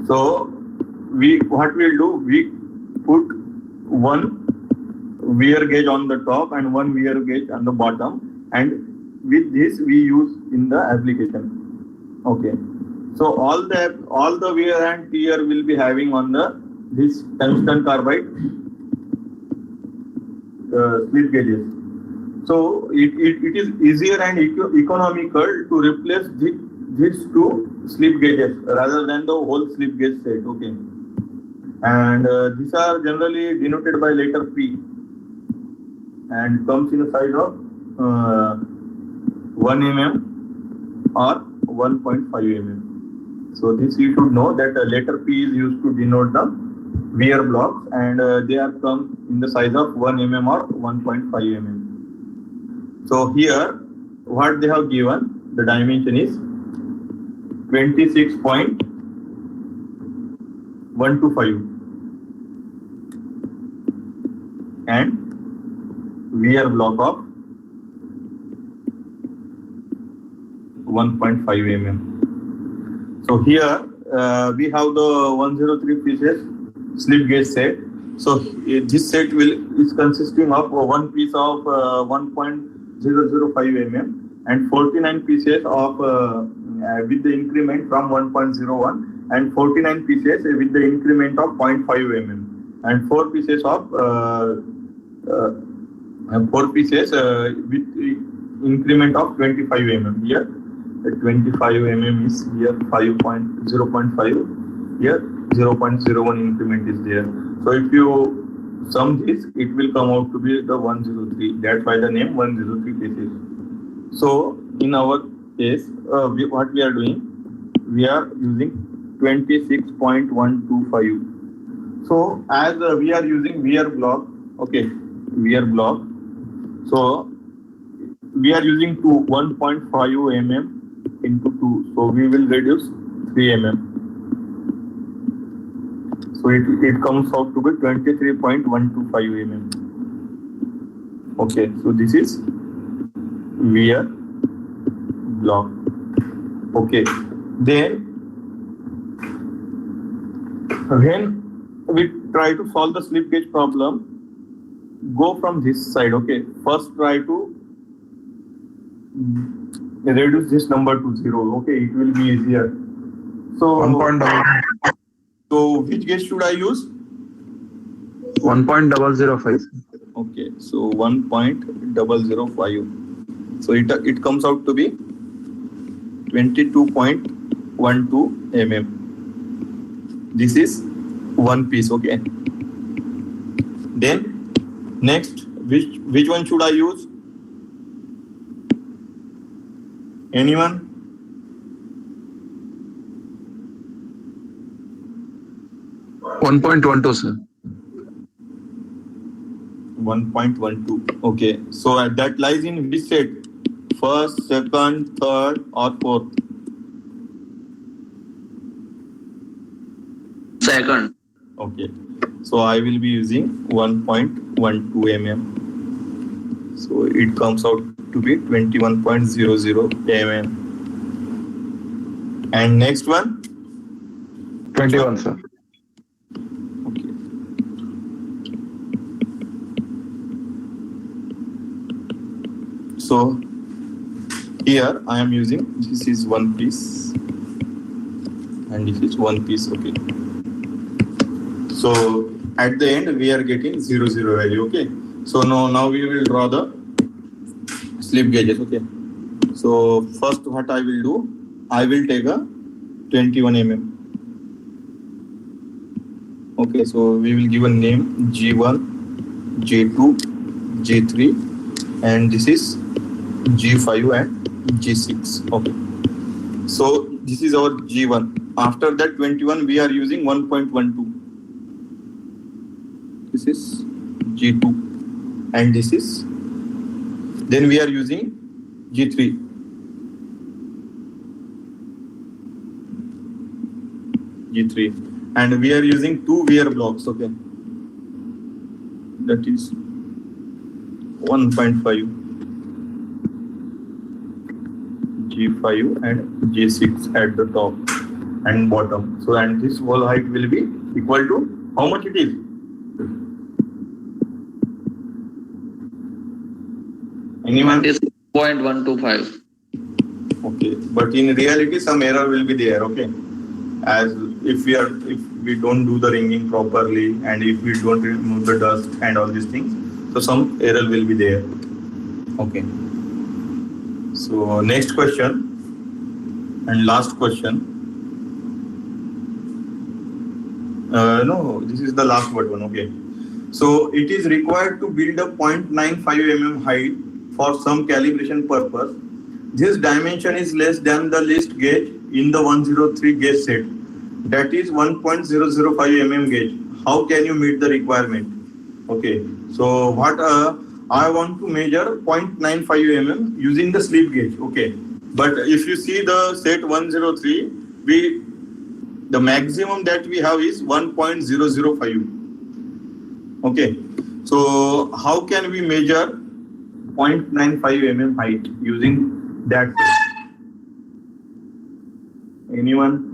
So what we'll do, we put one wear gauge on the top and one wear gauge on the bottom, and with this we use in the application, okay. So all the wear and tear will be having on this tungsten carbide slip gauges. So it is easier and economical to replace these two slip gauges rather than the whole slip gauge set, okay. And these are generally denoted by letter P and comes in a size of 1 mm or 1.5 mm. So this you should know that letter P is used to denote the wear blocks, and they are come in the size of 1 mm or 1.5 mm. So here what they have given, the dimension is 26.125 and wear block of 1.5 mm. So here we have the 103 pieces slip gauge set. So this set is consisting of one piece of 1.005 mm and 49 pieces of with the increment from 1.01 and 49 pieces with the increment of 0.5 mm and 4 pieces of with increment of 25 mm. Here 25 mm is here 0.5, here 0.01 increment is there. So if you sum this, it will come out to be the 103. That's why the name 103 pieces. So in our case, what we are doing, we are using 26.125. So as we are using wear block, okay, wear block. So we are using 1.5 mm into 2. So we will reduce 3 mm. So it comes out to be 23.125 mm. Okay, so this is wear block. Okay, then when we try to solve the slip gauge problem, go from this side. Okay, first try to reduce this number to 0. Okay, it will be easier. So 1.005. which gauge should I use? 1.005. Okay, so 1.005. So it comes out to be 22.12 mm. This is one piece. Okay. Then next, which one should I use? Anyone? $1.12, sir. 1.12. Okay. So that lies in which set? First, second, third, or fourth? Second. Okay. So I will be using 1.12 mm. So it comes out to be 21.00 mm. And next one? 21, sir. Okay. So here I am using, this is one piece and this is one piece. Okay. So at the end we are getting 0 value. Okay. So now we will draw the slip gauges. Okay. So first what I will do, I will take a 21 mm. Okay. So we will give a name G1, G2, G3, and this is G5 and G6. Okay. So this is our G1. After that 21 we are using 1.12. This is G2 and this is, then we are using G3. G3 and we are using two wear blocks. Okay. That is 1.5. G5 and G6 at the top and bottom. So and this wall height will be equal to how much it is? Anyone? It is 0.125. Okay, but in reality some error will be there. Okay, as if we don't do the ringing properly and if we don't remove the dust and all these things, so some error will be there. Okay. So next question and last question. No, this is the last one. Okay. So it is required to build a 0.95 mm height for some calibration purpose. This dimension is less than the least gauge in the 103 gauge set. That is 1.005 mm gauge. How can you meet the requirement? Okay. So what I want to measure 0.95 mm using the slip gauge. Okay. But if you see the set 103, the maximum that we have is 1.005. Okay. So how can we measure 0.95 mm height using that set? Anyone?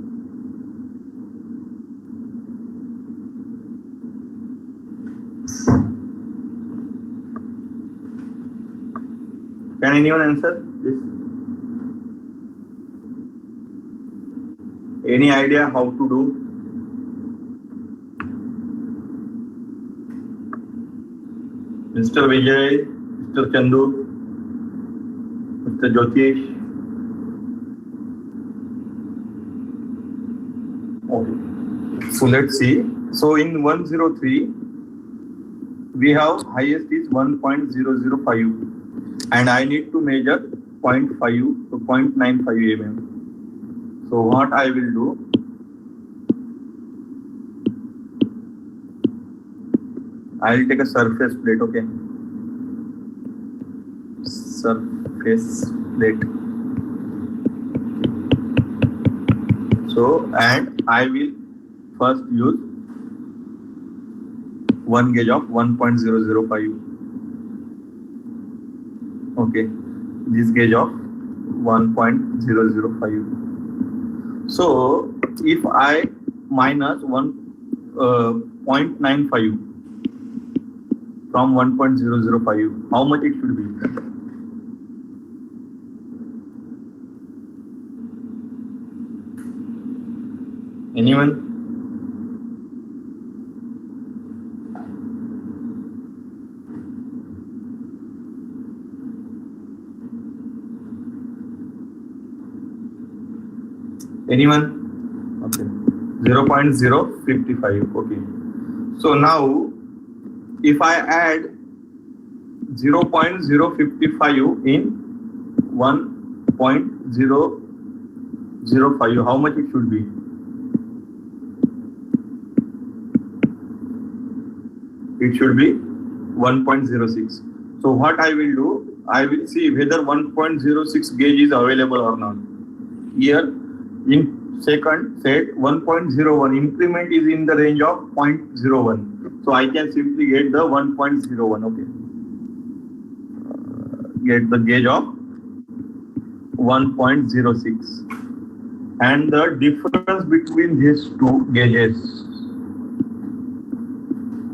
Can anyone answer this? Any idea how to do? Mr. Vijay, Mr. Chandu, Mr. Jyotish. Okay. So let's see. So in 103, we have highest is 1.005 and I need to measure 0.5 to 0.95 mm. So what I will do, I will take a surface plate. Okay. Surface plate. So and I will first use one gauge of 1.005. Okay, this gauge of 1.005. So if I minus 1 0.95 from 1.005, how much it should be? Anyone? Anyone? Okay. 0.055. Okay. So now, if I add 0.055 in 1.005, how much it should be? It should be 1.06. So what I will do, I will see whether 1.06 gauge is available or not. Here in second set 1.01, increment is in the range of 0.01. So I can simply get the 1.01. Okay. Get the gauge of 1.06. And the difference between these two gauges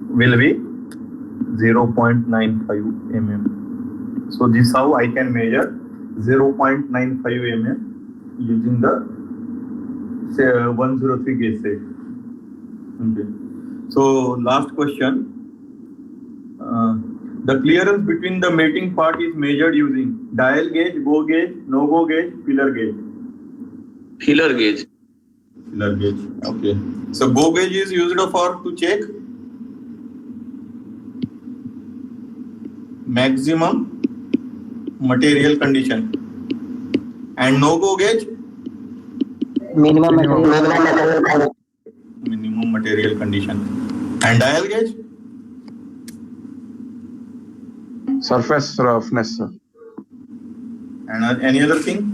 will be 0.95 mm. So this is how I can measure 0.95 mm using the 103 gauge set. Okay. So last question. The clearance between the mating part is measured using dial gauge, go gauge, no go gauge, filler gauge. Filler gauge. Filler gauge. Okay. So go gauge is used for to check maximum material condition, and no go gauge minimum minimum material condition, and dial gauge Surface roughness, sir. and any other thing.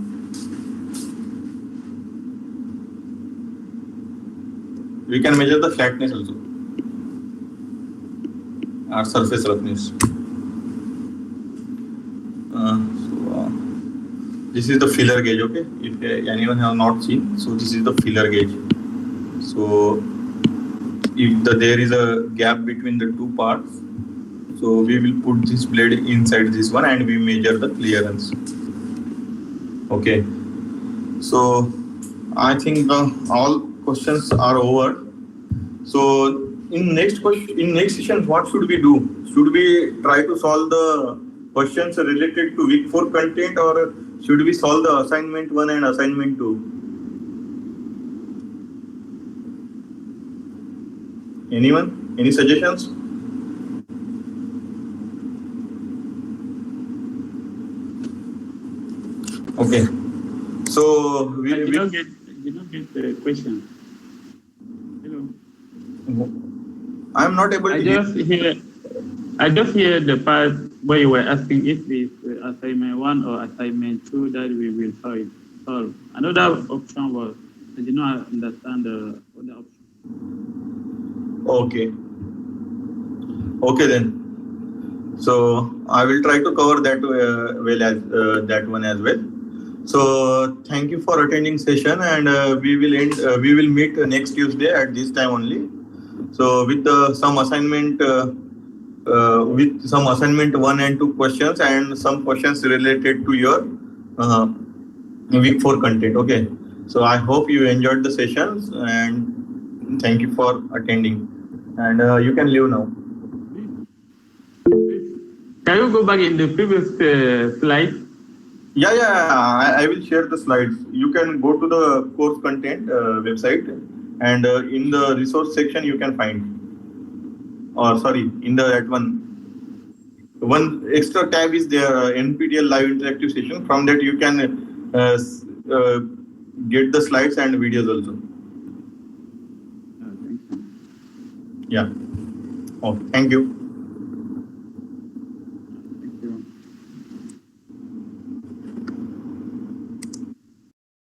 We can measure the flatness also or surface roughness. This is the filler gauge. Okay, if anyone have not seen, so this is the filler gauge. So if there is a gap between the two parts, so we will put this blade inside this one and we measure the clearance. Okay, so I think all questions are over. So in next session, what should we do? Should we try to solve the questions related to week 4 content, or should we solve the assignment 1 and assignment 2? Anyone? Any suggestions? Okay. So I did not get the question. Hello. I'm not able to I just hear the part where you were asking if it's assignment 1 or assignment 2 that we will solve. Another option was I did not understand the other option. Okay. Okay then. So I will try to cover that that one as well. So thank you for attending session, and we will meet next Tuesday at this time only. So with some assignment 1 and 2 questions and some questions related to your week 4 content. Okay. So I hope you enjoyed the sessions, and thank you for attending. And you can leave now. Can you go back in the previous slide? Yeah, I will share the slides. You can go to the course content website, and in the resource section you can find. Or sorry, in that one extra tab is there, NPTEL live interactive session. From that you can get the slides and videos also. Thank you. Yeah. Okay. Thank you.